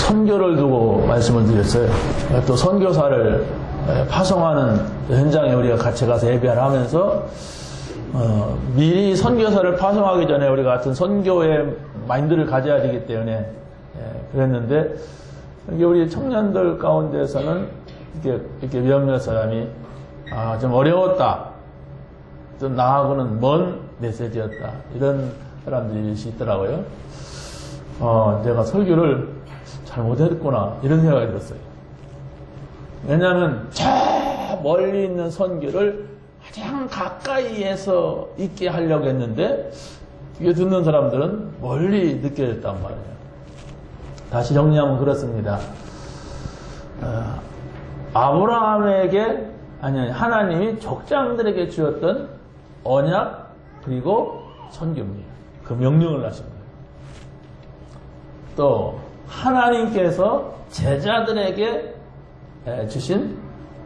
선교를 두고 말씀을 드렸어요. 또 선교사를 파송하는 현장에 우리가 같이 가서 예배를 하면서 미리 선교사를 파송하기 전에 우리가 같은 선교의 마인드를 가져야 되기 때문에 그랬는데 이게 우리 청년들 가운데서는 이렇게 몇몇 사람이 좀 어려웠다, 좀 나하고는 먼 메시지였다, 이런 사람들이 있더라고요. 내가 설교를 잘못했구나, 이런 생각이 들었어요. 왜냐하면 저 멀리 있는 선교를 가장 가까이에서 있게 하려고 했는데 이게 듣는 사람들은 멀리 느껴졌단 말이에요. 다시 정리하면 그렇습니다. 아브라함에게, 하나님이 족장들에게 주었던 언약 그리고 선교입니다. 그 명령을 하신 거예요. 또 하나님께서 제자들에게 주신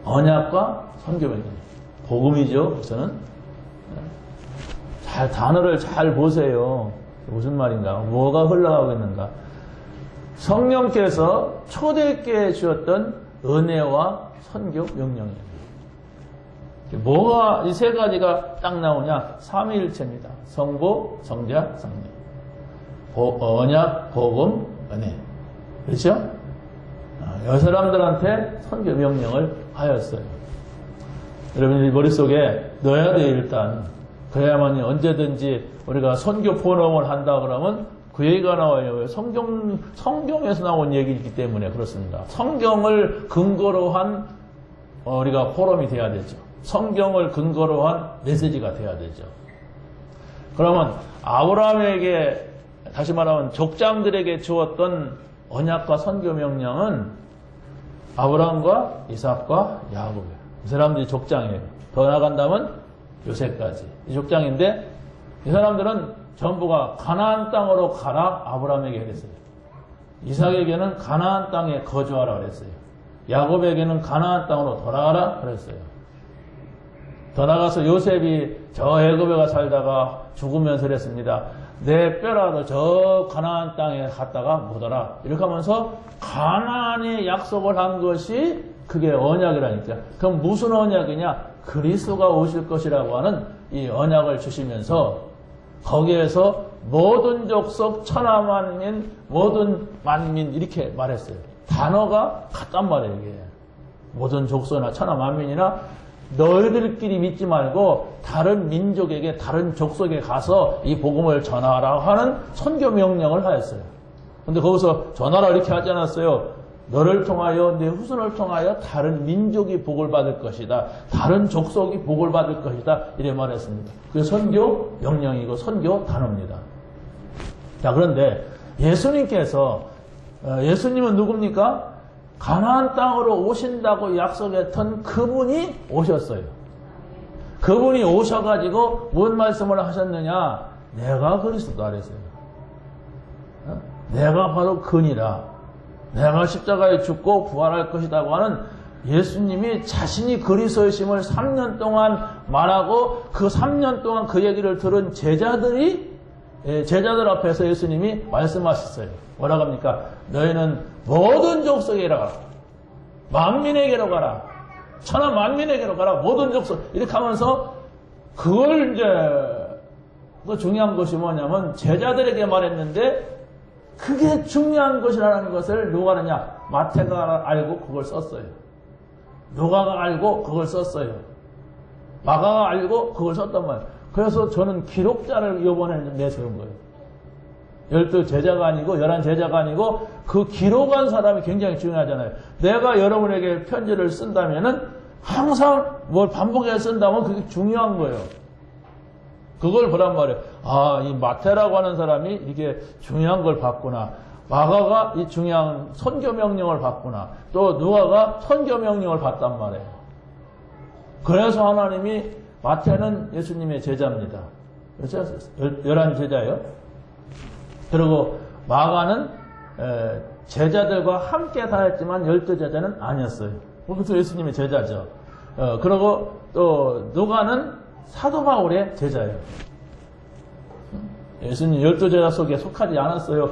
언약과 선교 명령, 복음이죠. 우선은 단어를 잘 보세요. 무슨 말인가, 뭐가 흘러가고 있는가. 성령께서 초대교회에 주었던 은혜와 선교 명령이에요. 뭐가 이 세 가지가 딱 나오냐? 삼위일체입니다. 성부, 성자, 성령. 언약, 복음, 은혜. 그렇죠? 이 사람들한테 선교 명령을 하였어요. 여러분이 머릿속에 넣어야 돼요. 일단 그래야만이 언제든지 우리가 선교 포럼을 한다 그러면 그 얘기가 나와요. 성경에서 나온 얘기이기 때문에 그렇습니다. 성경을 근거로 한 우리가 포럼이 돼야 되죠. 성경을 근거로 한 메시지가 돼야 되죠. 그러면 아브라함에게, 다시 말하면 족장들에게 주었던 언약과 선교 명령은 아브라함과 이삭과 야곱이에요. 이 사람들이 족장이에요. 더 나아간다면 요셉까지 이 족장인데, 이 사람들은 전부가 가나안 땅으로 가라 아브라함에게 그랬어요. 이삭에게는 가나안 땅에 거주하라 그랬어요. 야곱에게는 가나안 땅으로 돌아가라 그랬어요. 더 나가서 요셉이 저 애굽에 살다가 죽으면서 그랬습니다. 내 뼈라도 저 가나안 땅에 갔다가 못 와라. 이렇게 하면서 가나안의 약속을 한 것이 그게 언약이라니까. 그럼 무슨 언약이냐? 그리스도가 오실 것이라고 하는 이 언약을 주시면서 거기에서 모든 족속 천하만민, 모든 만민 이렇게 말했어요. 단어가 같단 말이에요. 이게 모든 족속이나 천하만민이나 너희들끼리 믿지 말고 다른 민족에게, 다른 족속에 가서 이 복음을 전하라고 하는 선교 명령을 하였어요. 근데 거기서 전하라 이렇게 하지 않았어요. 너를 통하여, 내 후손을 통하여 다른 민족이 복을 받을 것이다, 다른 족속이 복을 받을 것이다, 이래 말했습니다. 그게 선교 명령이고 선교 단어입니다. 자, 그런데 예수님께서, 예수님은 누굽니까? 가나안 땅으로 오신다고 약속했던 그분이 오셨어요. 그분이 오셔가지고 뭔 말씀을 하셨느냐? 내가 그리스도다 그랬어요. 내가 바로 그니라. 내가 십자가에 죽고 부활할 것이라고 하는 예수님이 자신이 그리스도이심을 3년 동안 말하고, 그 3년 동안 그 얘기를 들은 제자들 앞에서 예수님이 말씀하셨어요. 뭐라고 합니까? 너희는 모든 족속에로 가라. 만민에게로 가라. 천하 만민에게로 가라. 모든 족속. 이렇게 하면서 그걸 이제, 그 중요한 것이 뭐냐면 제자들에게 말했는데, 그게 중요한 것이라는 것을 누가 하느냐? 마태가 알고 그걸 썼어요. 누가가 알고 그걸 썼어요. 마가가 알고 그걸 썼단 말이에요. 그래서 저는 기록자를 이번에 내세운 거예요. 12 제자가 아니고 11 제자가 아니고 그 기록한 사람이 굉장히 중요하잖아요. 내가 여러분에게 편지를 쓴다면은 항상 뭘 반복해서 쓴다면 그게 중요한 거예요. 그걸 보란 말이에요. 이 마태라고 하는 사람이 이게 중요한 걸 봤구나. 마가가 이 중요한 선교 명령을 봤구나. 또 누가가 선교 명령을 봤단 말이에요. 그래서 하나님이, 마태는 예수님의 제자입니다. 그렇죠? 11 제자예요. 그리고 마가는 제자들과 함께 다녔지만 12 제자는 아니었어요. 그래서 예수님의 제자죠. 그리고 또 누가는 사도 바울의 제자예요. 예수님 12제자 속에 속하지 않았어요.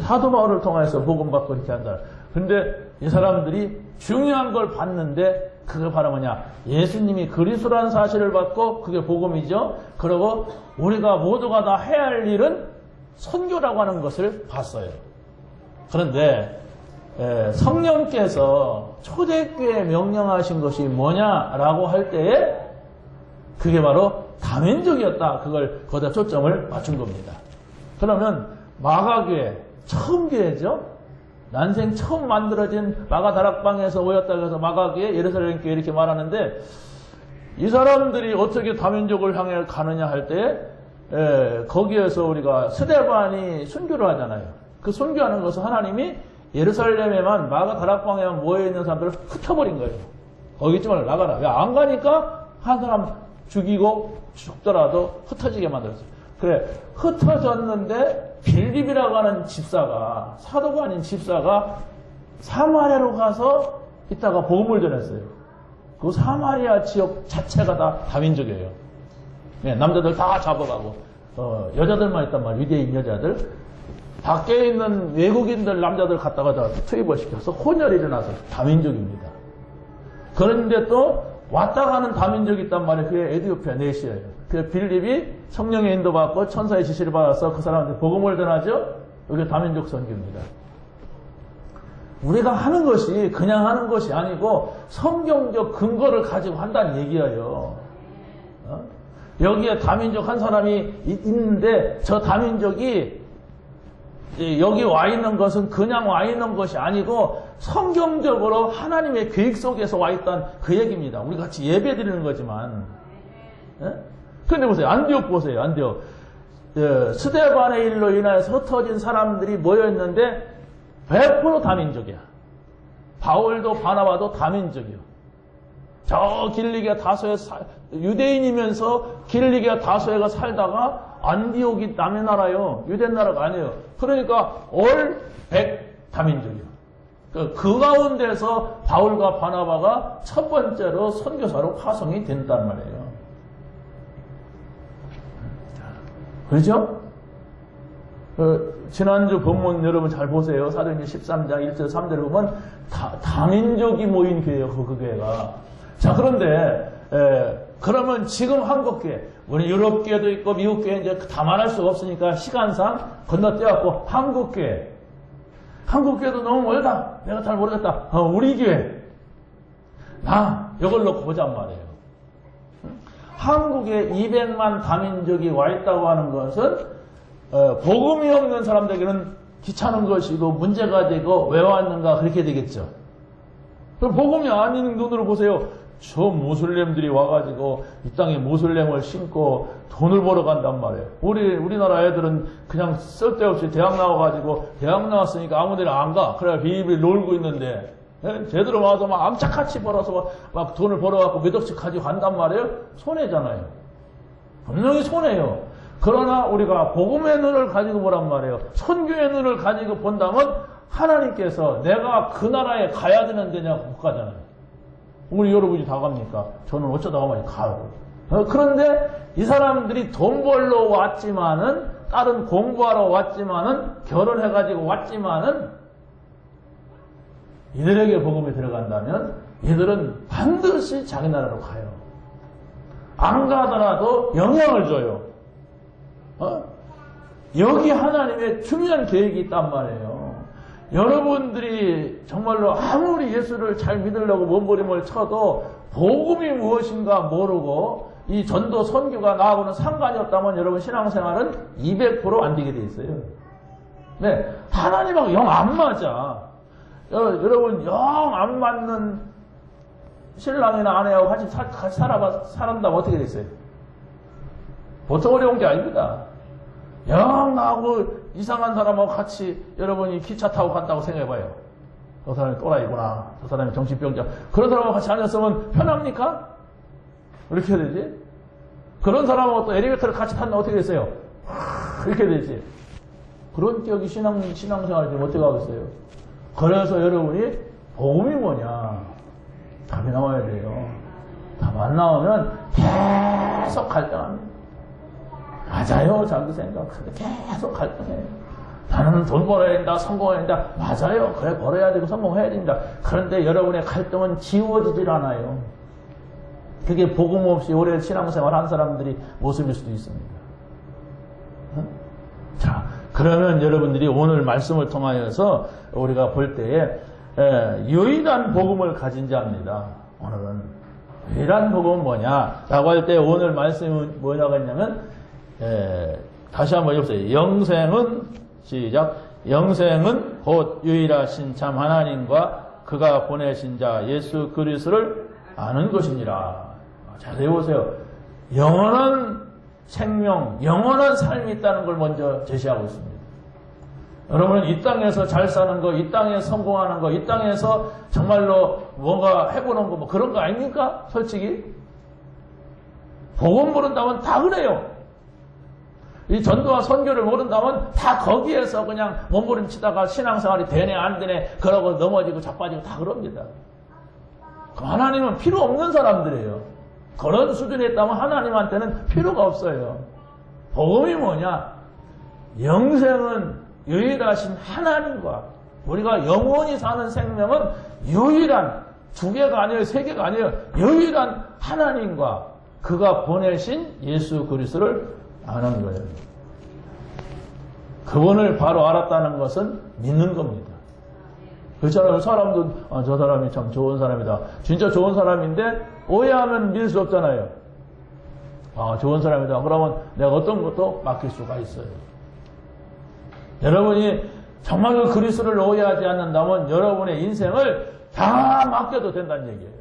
사도 바울을 통해서 복음받고 이렇게 한다. 근데 이 사람들이 중요한 걸 봤는데 그게 바로 뭐냐? 예수님이 그리스도라는 사실을 받고 그게 복음이죠. 그리고 우리가 모두가 다 해야 할 일은 선교라고 하는 것을 봤어요. 그런데 성령께서 초대교회에 명령하신 것이 뭐냐라고 할 때에 그게 바로 다민족이었다. 그걸 거기다 초점을 맞춘 겁니다. 그러면 마가교회, 처음 교회죠. 난생 처음 만들어진 마가 다락방에서 모였다고 해서 마가교회, 예루살렘 교회 이렇게 말하는데 이 사람들이 어떻게 다민족을 향해 가느냐 할 때 거기에서 우리가 스데반이 순교를 하잖아요. 그 순교하는 것은 하나님이 예루살렘에만 마가 다락방에만 모여있는 사람들을 흩어버린 거예요. 거기 있지 말고 나가라. 왜 안 가니까 한 사람 죽이고 죽더라도 흩어지게 만들었어요. 그래, 흩어졌는데 빌립이라고 하는 집사가, 사도가 아닌 집사가 사마리아로 가서 이따가 복음을 전했어요. 그 사마리아 지역 자체가 다 다민족이에요. 네, 남자들 다 잡아가고 여자들만 있단 말이에요. 유대인 여자들. 밖에 있는 외국인들 남자들 갖다가 다 투입을 시켜서 혼혈이 일어나서 다민족입니다. 그런데 또 왔다 가는 다민족이 있단 말이에요. 그게 에티오피아 네시아예요. 그 빌립이 성령의 인도받고 천사의 지시를 받아서 그 사람한테 복음을 전하죠. 이게 다민족 선교입니다. 우리가 하는 것이 그냥 하는 것이 아니고 성경적 근거를 가지고 한다는 얘기예요. 여기에 다민족 한 사람이 있는데 저 다민족이 여기 와 있는 것은 그냥 와 있는 것이 아니고 성경적으로 하나님의 계획 속에서 와 있다는 그 얘기입니다. 우리 같이 예배 드리는 거지만. 그런데 보세요. 안디옥 보세요. 안디옥. 스데반의 일로 인하여서 흩어진 사람들이 모여있는데 100% 다민족이야. 바울도 바나바도 다민족이요. 저 길리기아 다소에 유대인이면서 길리기아 다소에가 살다가 안디옥이 남의 나라요. 유대 나라가 아니에요. 그러니까 올 100 다민족이요. 그 가운데서 바울과 바나바가 첫 번째로 선교사로 파송이 된단 말이에요. 그렇죠? 지난주 본문 여러분 잘 보세요. 사도행전 13장 1절 3절을 보면 다민족이 모인 교회예요. 그 교회가. 자, 그런데 그러면 지금 한국교회, 우리 유럽교회도 있고 미국교회 이제 다 말할 수가 없으니까 시간상 건너뛰어갖고 한국교회도 너무 멀다. 내가 잘 모르겠다. 우리 교회. 이걸 놓고 보잔 말이에요. 한국에 200만 다민족이 와 있다고 하는 것은 복음이 없는 사람들에게는 귀찮은 것이고 문제가 되고 왜 왔는가 그렇게 되겠죠. 복음이 아닌 눈으로 보세요. 저 모슬렘들이 와가지고 이 땅에 모슬렘을 신고 돈을 벌어 간단 말이에요. 우리나라 애들은 그냥 쓸데없이 대학 나와가지고 대학 나왔으니까 아무 데나 안 가. 그래 비밀 놀고 있는데 제대로 와서 막 암짝같이 벌어서 막 돈을 벌어갖고 몇 억씩 가지고 간단 말이에요. 손해잖아요. 분명히 손해요. 그러나 우리가 복음의 눈을 가지고 보란 말이에요. 선교의 눈을 가지고 본다면 하나님께서 내가 그 나라에 가야 되는 데냐고 못 가잖아요. 우리 여러분이 다 갑니까? 저는 어쩌다가 많이 가요. 그런데 이 사람들이 돈 벌러 왔지만은 다른 공부하러 왔지만은 결혼해가지고 왔지만은 이들에게 복음이 들어간다면 이들은 반드시 자기 나라로 가요. 안 가더라도 영향을 줘요. 여기 하나님의 중요한 계획이 있단 말이에요. 여러분들이 정말로 아무리 예수를 잘 믿으려고 몸부림을 쳐도 복음이 무엇인가 모르고 이 전도 선교가 나하고는 상관이 없다면 여러분 신앙생활은 200% 안 되게 돼 있어요. 네, 하나님하고 영 안 맞아. 여러분 영 안 맞는 신랑이나 아내하고 같이 살았다면 어떻게 됐어요? 보통 어려운 게 아닙니다. 영 나하고 이상한 사람하고 같이 여러분이 기차 타고 간다고 생각해봐요. 저 사람이 또라이구나. 저 사람이 정신병자. 그런 사람하고 같이 앉았으면 편합니까? 이렇게 되지. 그런 사람하고 또 엘리베이터를 같이 탔나 어떻게 됐어요? 이렇게 되지. 그런 기억이 신앙생활이 지금 어떻게 하겠어요? 그래서 여러분이 복음이 뭐냐? 답이 나와야 돼요. 답 안 나오면 계속 갈등합니다. 맞아요. 자기 생각. 계속 갈등해요. 나는 돈 벌어야 된다. 성공해야 된다. 맞아요. 그래, 벌어야 되고 성공해야 된다. 그런데 여러분의 갈등은 지워지질 않아요. 그게 복음 없이 오래 신앙생활 한 사람들이 모습일 수도 있습니다. 자, 그러면 여러분들이 오늘 말씀을 통하여서 우리가 볼 때에 유일한 복음을 가진 자입니다. 오늘은 유일한 복음은 뭐냐? 라고 할 때 오늘 말씀은 뭐냐고 했냐면 다시 한번 해보세요. 영생은 시작. 영생은 곧 유일하신 참 하나님과 그가 보내신 자 예수 그리스도를 아는 것이니라. 자세히 보세요. 영원한 생명, 영원한 삶이 있다는 걸 먼저 제시하고 있습니다. 여러분은 이 땅에서 잘 사는 거, 이 땅에서 성공하는 거, 이 땅에서 정말로 뭔가 해보는 거, 뭐 그런 거 아닙니까? 솔직히. 복음 모른다면 다 그래요. 이 전도와 선교를 모른다면 다 거기에서 그냥 몸부림치다가 신앙생활이 되네, 안 되네, 그러고 넘어지고 자빠지고 다 그럽니다. 하나님은 필요 없는 사람들이에요. 그런 수준에 있다면 하나님한테는 필요가 없어요. 복음이 뭐냐? 영생은 유일하신 하나님과 우리가 영원히 사는 생명은 유일한 두 개가 아니에요. 세 개가 아니에요. 유일한 하나님과 그가 보내신 예수 그리스도를 아는 거예요. 그분을 바로 알았다는 것은 믿는 겁니다. 그렇잖아요. 사람도 저 사람이 참 좋은 사람이다. 진짜 좋은 사람인데 오해하면 믿을 수 없잖아요. 좋은 사람이다. 그러면 내가 어떤 것도 맡길 수가 있어요. 여러분이 정말 그 그리스도를 오해하지 않는다면 여러분의 인생을 다 맡겨도 된다는 얘기예요.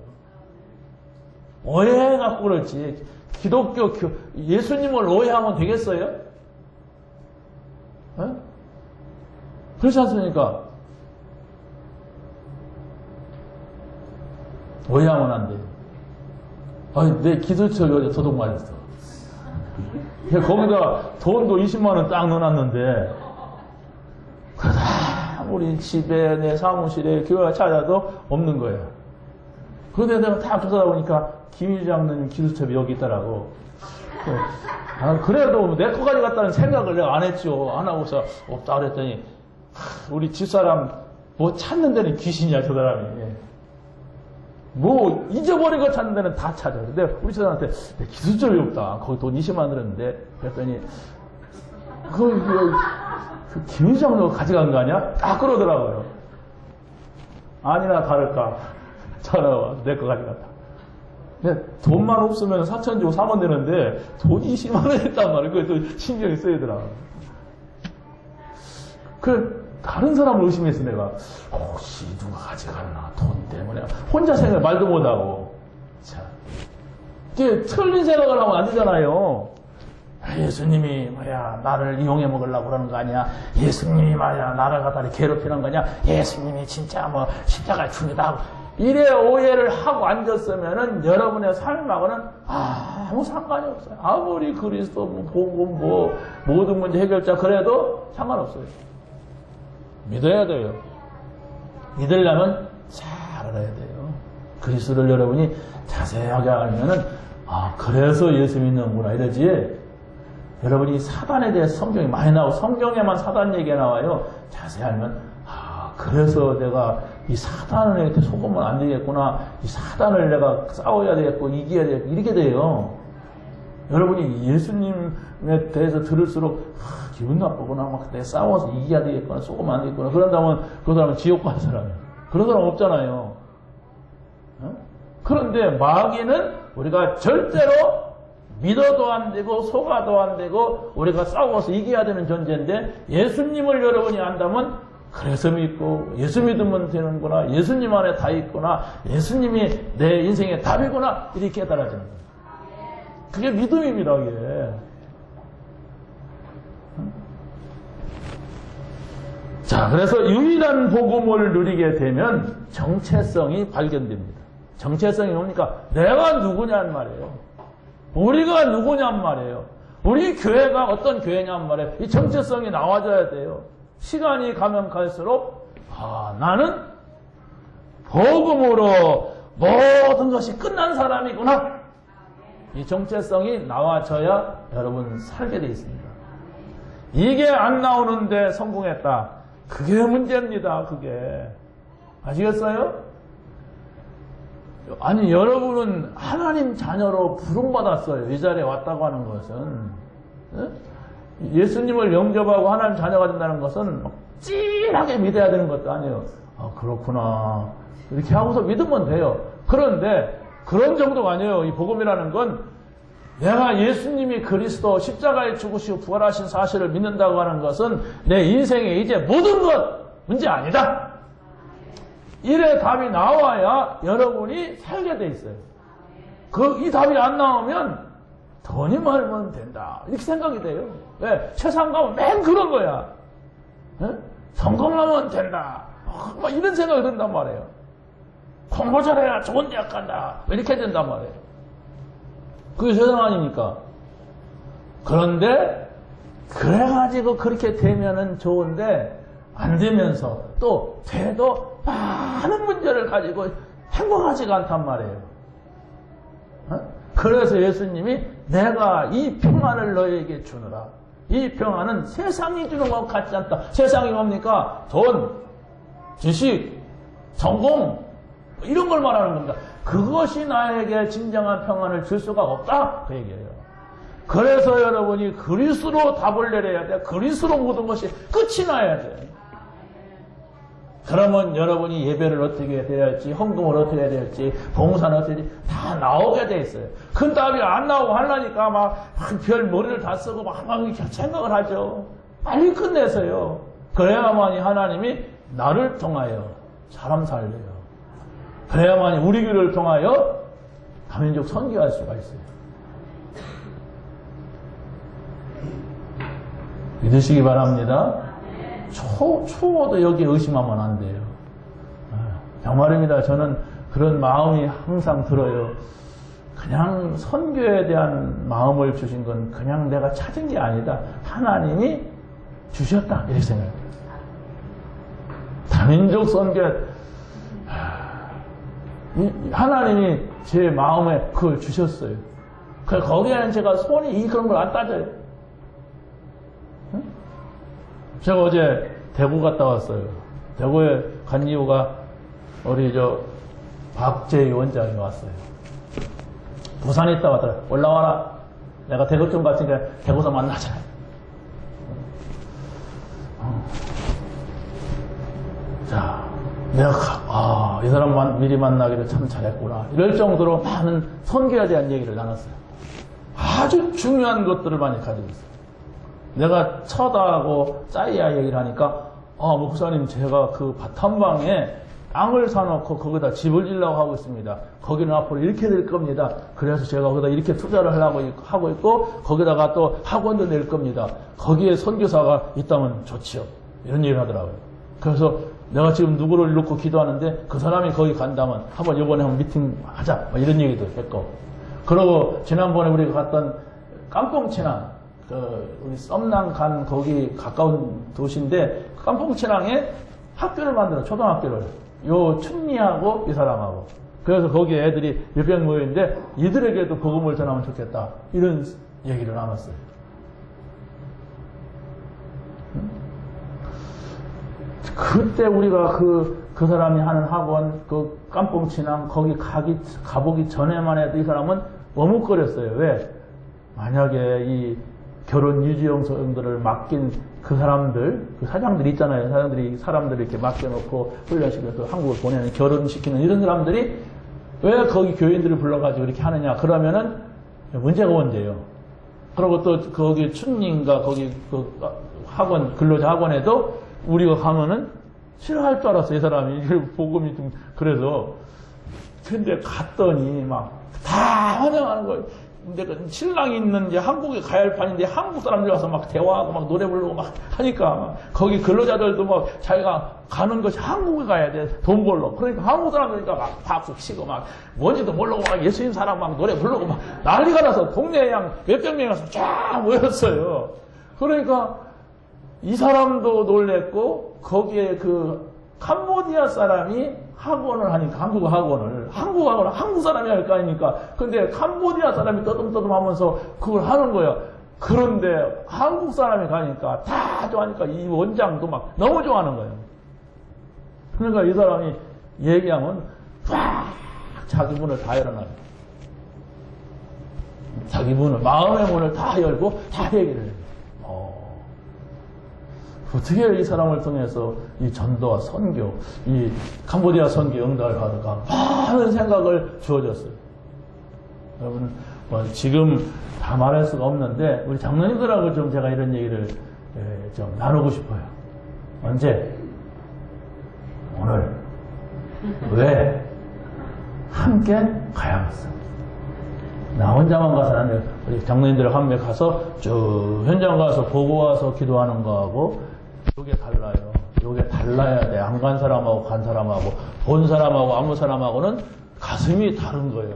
오해해갖고 그렇지. 기독교, 예수님을 오해하면 되겠어요? 그렇지 않습니까? 오해하면 안 돼요. 내 기도처 어제 도둑 맞았어. 거기다 돈도 20만원 딱 넣어놨는데, 우리 집에, 내 사무실에, 교회 찾아도 없는 거예요. 그런데 내가 다 조사하다 보니까 김 장로님 기도첩이 여기 있더라고. 그래도 내 거 가져갔다는 생각을 내가 안 했죠. 안 하고서 없다 그랬더니, 우리 집사람 뭐 찾는 데는 귀신이야, 저 사람이. 뭐 잊어버린 거 찾는 데는 다 찾아. 근데 우리 집사람한테 내 기도첩이 없다. 거기 돈 20만 들었는데 그랬더니 그 김희장로가 가져간 거 아니야? 딱 그러더라고요. 아니나 다를까 전화와 내 거 가져갔다. 근데 돈만 없으면 4천 주고 사면 되는데 돈이 20만 원 했단 말이에요. 그게 또 신경이 쓰이더라. 다른 사람을 의심했어, 내가. 혹시 누가 가져갔나, 돈 때문에. 혼자 생각, 말도 못하고. 자. 이게 틀린 생각을 하면 안 되잖아요. 예수님이 나를 이용해 먹으려고 그러는 거 아니야? 예수님이 나를 갖다 괴롭히는 거냐? 예수님이 진짜 십자가에 죽이다. 이래 오해를 하고 앉았으면은 여러분의 삶하고는 아무 상관이 없어요. 아무리 그리스도, 복음, 모든 문제 해결자 그래도 상관없어요. 믿어야 돼요. 믿으려면 잘 알아야 돼요. 그리스도를 여러분이 자세하게 알면은 그래서 예수 믿는구나 이러지. 여러분이 사단에 대해서 성경이 많이 나오고 성경에만 사단 얘기가 나와요. 자세히 알면 그래서 내가 이 사단한테 속으면 안 되겠구나. 이 사단을 내가 싸워야 되겠고 이겨야 되겠고 이렇게 돼요. 여러분이 예수님에 대해서 들을수록 기분 나쁘구나. 내 싸워서 이겨야 되겠구나. 속으면 안 되겠구나. 그런다면 그 사람은 지옥 가는 사람이에요. 그런 사람 없잖아요. 그런데 마귀는 우리가 절대로 믿어도 안 되고 속아도 안 되고 우리가 싸워서 이겨야 되는 존재인데 예수님을 여러분이 안다면 그래서 믿고 예수 믿으면 되는구나. 예수님 안에 다 있구나. 예수님이 내 인생의 답이구나. 이렇게 깨달아지는 거예요. 그게 믿음입니다. 이게. 자, 그래서 유일한 복음을 누리게 되면 정체성이 발견됩니다. 정체성이 뭡니까? 내가 누구냐는 말이에요. 우리가 누구냐는 말이에요. 우리 교회가 어떤 교회냐는 말이에요. 이 정체성이 나와줘야 돼요. 시간이 가면 갈수록 나는 복음으로 모든 것이 끝난 사람이구나. 이 정체성이 나와져야 여러분 살게 돼 있습니다. 이게 안 나오는데 성공했다. 그게 문제입니다. 그게. 아시겠어요? 아니 여러분은 하나님 자녀로 부름받았어요. 이 자리에 왔다고 하는 것은. 예수님을 영접하고 하나님 자녀가 된다는 것은 찐하게 믿어야 되는 것도 아니에요. 아 그렇구나. 이렇게 하고서 믿으면 돼요. 그런데 그런 정도가 아니에요. 이 복음이라는 건 내가 예수님이 그리스도 십자가에 죽으시고 부활하신 사실을 믿는다고 하는 것은 내 인생에 이제 모든 것 문제 아니다. 이래 답이 나와야 여러분이 살게 돼 있어요. 이 답이 안 나오면 돈이 많으면 된다. 이렇게 생각이 돼요. 왜? 세상 가면 맨 그런 거야. 성공하면 된다. 막 이런 생각이 든단 말이에요. 공부 잘해야 좋은 대학 간다. 이렇게 된단 말이에요. 그게 세상 아닙니까? 그런데 그래가지고 그렇게 되면은 좋은데 안 되면서 또 돼도 많은 문제를 가지고 행복하지가 않단 말이에요. 그래서 예수님이 내가 이 평안을 너에게 주느라. 이 평안은 세상이 주는 것 같지 않다. 세상이 뭡니까? 돈, 지식, 성공 이런 걸 말하는 겁니다. 그것이 나에게 진정한 평안을 줄 수가 없다. 그 얘기예요. 그래서 여러분이 그리스도로 답을 내려야 돼. 그리스도로 모든 것이 끝이 나야 돼. 그러면 여러분이 예배를 어떻게 해야 될지, 헌금을 어떻게 해야 될지, 봉사는 어떻게 해야 될지 다 나오게 돼 있어요. 큰 답이 안 나오고 하려니까 막 별 머리를 다 쓰고 막 이렇게 생각을 하죠. 빨리 끝내세요. 그래야만이 하나님이 나를 통하여 사람 살려요. 그래야만이 우리 교회를 통하여 다민족 선교할 수가 있어요. 믿으시기 바랍니다. 초도 여기 의심하면 안 돼요. 정말입니다. 저는 그런 마음이 항상 들어요. 그냥 선교에 대한 마음을 주신 건 그냥 내가 찾은 게 아니다. 하나님이 주셨다. 이렇게 생각해요. 다민족 선교 하나님이 제 마음에 그걸 주셨어요. 거기에는 제가 손이 그런 걸 안 따져요. 제가 어제 대구 갔다 왔어요. 대구에 간 이유가 우리 박재희 원장이 왔어요. 부산에 있다 왔더라. 올라와라. 내가 대구 좀 갔으니까 대구에서 만나자. 자, 내가 이 사람 미리 만나기를 참 잘했구나. 이럴 정도로 많은 선교에 대한 얘기를 나눴어요. 아주 중요한 것들을 많이 가지고 있어요. 내가 처다하고 짜이야 얘기를 하니까 목사님 제가 그 밭한방에 땅을 사놓고 거기다 집을 지으려고 하고 있습니다. 거기는 앞으로 이렇게 될 겁니다. 그래서 제가 거기다 이렇게 투자를 하고 있고 거기다가 또 학원도 낼 겁니다. 거기에 선교사가 있다면 좋지요. 이런 얘기를 하더라고요. 그래서 내가 지금 누구를 놓고 기도하는데 그 사람이 거기 간다면 이번에 한번 미팅 하자. 이런 얘기도 했고. 그리고 지난번에 우리가 갔던 깜뽕친항 우리 썸남 간 거기 가까운 도시인데 깜뽕친항에 학교를 만들어 초등학교를 요 춘리하고 이 사람하고 그래서 거기에 애들이 몇백 모여있는데 이들에게도 복음을 전하면 좋겠다 이런 얘기를 나눴어요. 그때 우리가 그 사람이 하는 학원 그 깜뽕친항 거기 가보기 전에만 해도 이 사람은 머뭇거렸어요. 왜? 만약에 이 결혼 유지영들을 맡긴 그 사람들, 그 사장들이 있잖아요. 사람들이 이렇게 맡겨놓고 훈련시켜서 한국을 보내는, 결혼시키는 이런 사람들이 왜 거기 교인들을 불러가지고 이렇게 하느냐. 그러면은 문제가 온대요. 그리고 또 거기 춘리인가 거기 그 학원, 근로자 학원에도 우리가 가면은 싫어할 줄 알았어요. 이 사람이. 복음이 좀, 그래서. 근데 갔더니 막 다 환영하는 거예요. 근데 그 신랑이 있는 이제 한국에 가야 할 판인데 한국 사람들 와서 막 대화하고 막 노래 부르고 막 하니까 거기 근로자들도 막 자기가 가는 것이 한국에 가야 돼. 돈 벌러. 그러니까 한국 사람들이니까 막 박수 치고 막 뭔지도 모르고 막 예수님 사람 막 노래 부르고 막 난리가 나서 동네 양 몇백 명이 와서 쫙 모였어요. 그러니까 이 사람도 놀랬고 거기에 그 캄보디아 사람이 학원을 하니까 한국 사람이 할 거 아닙니까? 근데 캄보디아 사람이 떠듬떠듬 하면서 그걸 하는 거야. 그런데 한국 사람이 가니까 다 좋아하니까 이 원장도 막 너무 좋아하는 거예요. 그러니까 이 사람이 얘기하면 쫙 자기 문을 다 열어놔요. 자기 문을, 마음의 문을 다 열고 다 얘기를 해요. 어떻게 이 사람을 통해서 이 전도와 선교, 이 캄보디아 선교 응답을 하는가 많은 생각을 주어졌어요. 여러분, 지금 다 말할 수가 없는데 우리 장로님들하고 좀 제가 이런 얘기를 좀 나누고 싶어요. 언제? 오늘. 왜? 함께 가야겠어. 나 혼자만 가서 안 돼. 우리 장로님들 한 명 가서 쭉 현장 가서 보고 와서 기도하는 거하고 요게 달라요. 요게 달라야 돼. 안 간 사람하고 간 사람하고 본 사람하고 아무 사람하고는 가슴이 다른 거예요.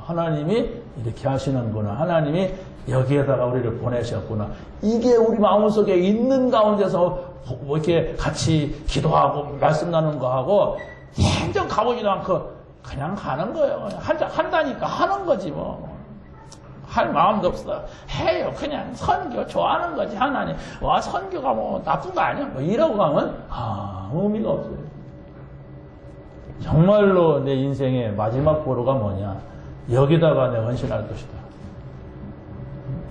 하나님이 이렇게 하시는구나. 하나님이 여기에다가 우리를 보내셨구나. 이게 우리 마음속에 있는 가운데서 뭐 이렇게 같이 기도하고 말씀 나누는 거 하고 행정 가보지도 않고 그냥 가는 거예요. 한다니까 하는 거지 뭐. 할 마음도 없어. 해요. 그냥 선교 좋아하는 거지. 하나님. 와, 선교가 뭐 나쁜 거 아니야. 뭐 이러고 가면 의미가 없어요. 정말로 내 인생의 마지막 보루가 뭐냐. 여기다가 내가 헌신할 것이다.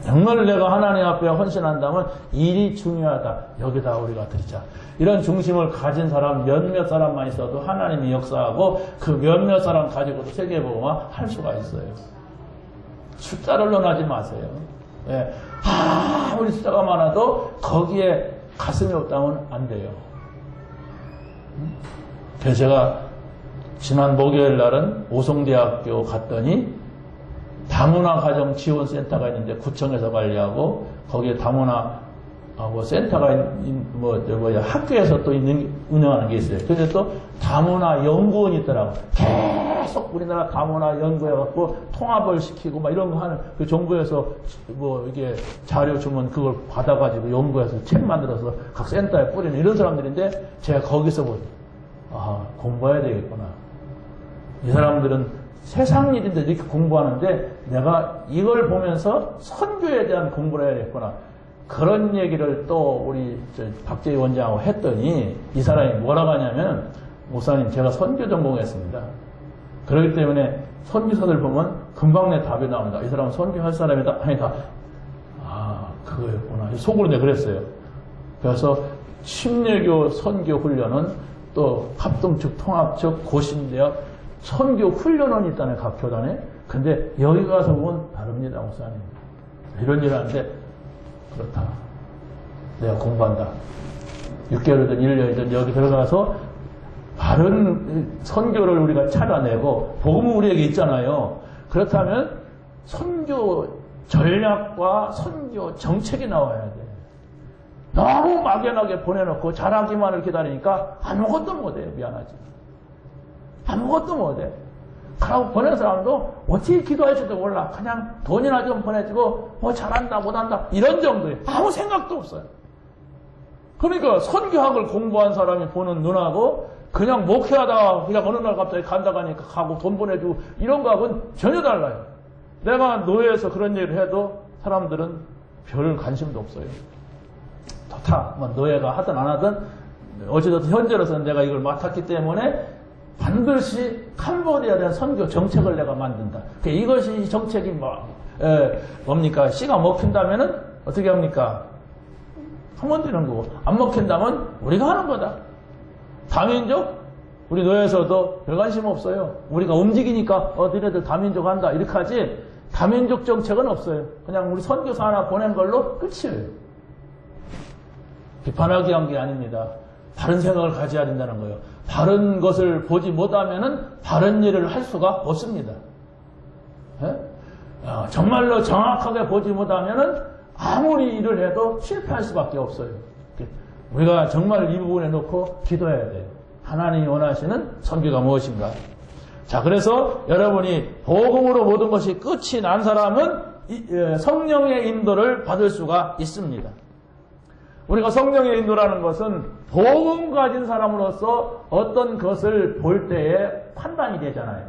정말 내가 하나님 앞에 헌신한다면 일이 중요하다. 여기다 우리가 드리자. 이런 중심을 가진 사람 몇몇 사람만 있어도 하나님이 역사하고 그 몇몇 사람 가지고도 세계보험화 할 수가 있어요. 숫자를 논하지 마세요. 예. 우리 숫자가 많아도 거기에 가슴이 없다면 안 돼요. 그래서 제가 지난 목요일 날은 오송대학교 갔더니 다문화 가정 지원센터가 있는데 구청에서 관리하고 거기에 다문화하고 센터가 학교에서 또 운영하는 게 있어요. 그래서 또 다문화 연구원이 있더라고. 계속 우리나라 다문화 연구해갖고 통합을 시키고 막 이런 거 하는 그 정부에서 뭐 이게 자료 주면 그걸 받아가지고 연구해서 책 만들어서 각 센터에 뿌리는 이런 사람들인데 제가 거기서 공부해야 되겠구나. 이 사람들은 세상 일인데 이렇게 공부하는데 내가 이걸 보면서 선교에 대한 공부를 해야겠구나. 그런 얘기를 또 우리 박재희 원장하고 했더니 이 사람이 뭐라고 하냐면 목사님 제가 선교 전공했습니다. 그렇기 때문에 선교사들 보면 금방 내 답이 나옵니다. 이 사람은 선교할 사람이다. 아니다. 그거였구나. 속으로 내가 그랬어요. 그래서 침례교 선교 훈련은 또 합동 측 통합 측 고신대학 선교 훈련원이 있다네, 각 교단에. 근데 여기 가서 보면 다릅니다, 목사님. 이런 일을 하는데, 그렇다. 내가 공부한다. 6개월이든 1년이든 여기 들어가서 바른 선교를 우리가 찾아내고, 복음은 우리에게 있잖아요. 그렇다면 선교 전략과 선교 정책이 나와야 돼. 너무 막연하게 보내놓고 잘하기만을 기다리니까 아무것도 못해요. 미안하지. 아무것도 못해. 그러고 보낸 사람도 어떻게 기도할지도 몰라. 그냥 돈이나 좀 보내주고 뭐 잘한다 못한다 이런 정도에 아무 생각도 없어요. 그러니까 선교학을 공부한 사람이 보는 눈하고 그냥 목회하다가 그냥 어느 날 갑자기 간다고 하니까 가고 돈 보내주고 이런 거하고는 전혀 달라요. 내가 노예에서 그런 얘기를 해도 사람들은 별 관심도 없어요. 좋다. 뭐 노예가 하든 안 하든 어찌됐든 현재로서는 내가 이걸 맡았기 때문에 반드시 캄보디아에 대한 선교 정책을 내가 만든다. 이것이 정책이 뭡니까? 씨가 먹힌다면은 어떻게 합니까? 하면 되는 거고, 안 먹힌다면 우리가 하는 거다. 다민족? 우리 노예에서도 별 관심 없어요. 우리가 움직이니까 너희들 다민족 한다. 이렇게 하지, 다민족 정책은 없어요. 그냥 우리 선교사 하나 보낸 걸로 끝이에요. 비판하기 한 게 아닙니다. 바른 생각을 가져야 된다는 거예요. 바른 것을 보지 못하면은 바른 일을 할 수가 없습니다. 정말로 정확하게 보지 못하면은 아무리 일을 해도 실패할 수밖에 없어요. 우리가 정말 이 부분에 놓고 기도해야 돼요. 하나님이 원하시는 선교가 무엇인가? 자, 그래서 여러분이 복음으로 모든 것이 끝이 난 사람은 성령의 인도를 받을 수가 있습니다. 우리가 성령의 인도라는 것은 복음 가진 사람으로서 어떤 것을 볼 때에 판단이 되잖아요.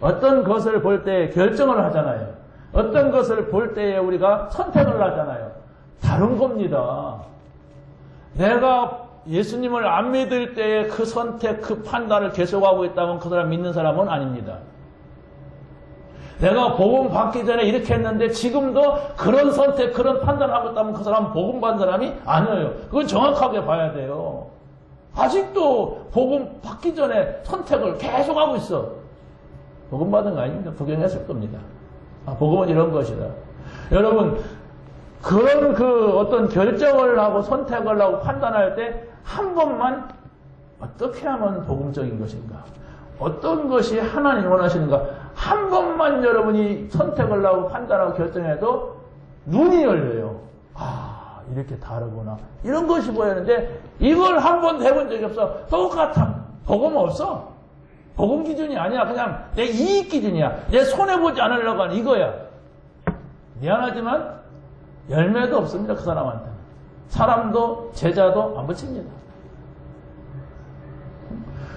어떤 것을 볼 때에 결정을 하잖아요. 어떤 것을 볼 때에 우리가 선택을 하잖아요. 다른 겁니다. 내가 예수님을 안 믿을 때에 그 선택, 그 판단을 계속하고 있다면 그 사람 믿는 사람은 아닙니다. 내가 복음 받기 전에 이렇게 했는데 지금도 그런 선택, 그런 판단을 하고 있다면 그 사람은 복음 받은 사람이 아니에요. 그건 정확하게 봐야 돼요. 아직도 복음 받기 전에 선택을 계속하고 있어. 복음 받은 거 아닙니다. 구경했을 겁니다. 복음은 이런 것이다. 여러분, 그런 어떤 결정을 하고 선택을 하고 판단할 때 한 번만 어떻게 하면 복음적인 것인가? 어떤 것이 하나님 원하시는가? 한 번만 여러분이 선택을 하고 판단하고 결정해도 눈이 열려요. 이렇게 다르구나. 이런 것이 보이는데 이걸 한 번도 해본 적이 없어. 똑같아. 복음 없어. 복음 기준이 아니야. 그냥 내 이익 기준이야. 내 손해보지 않으려고 하는 이거야. 미안하지만 열매도 없습니다. 그 사람한테는. 사람도 제자도 안 붙입니다.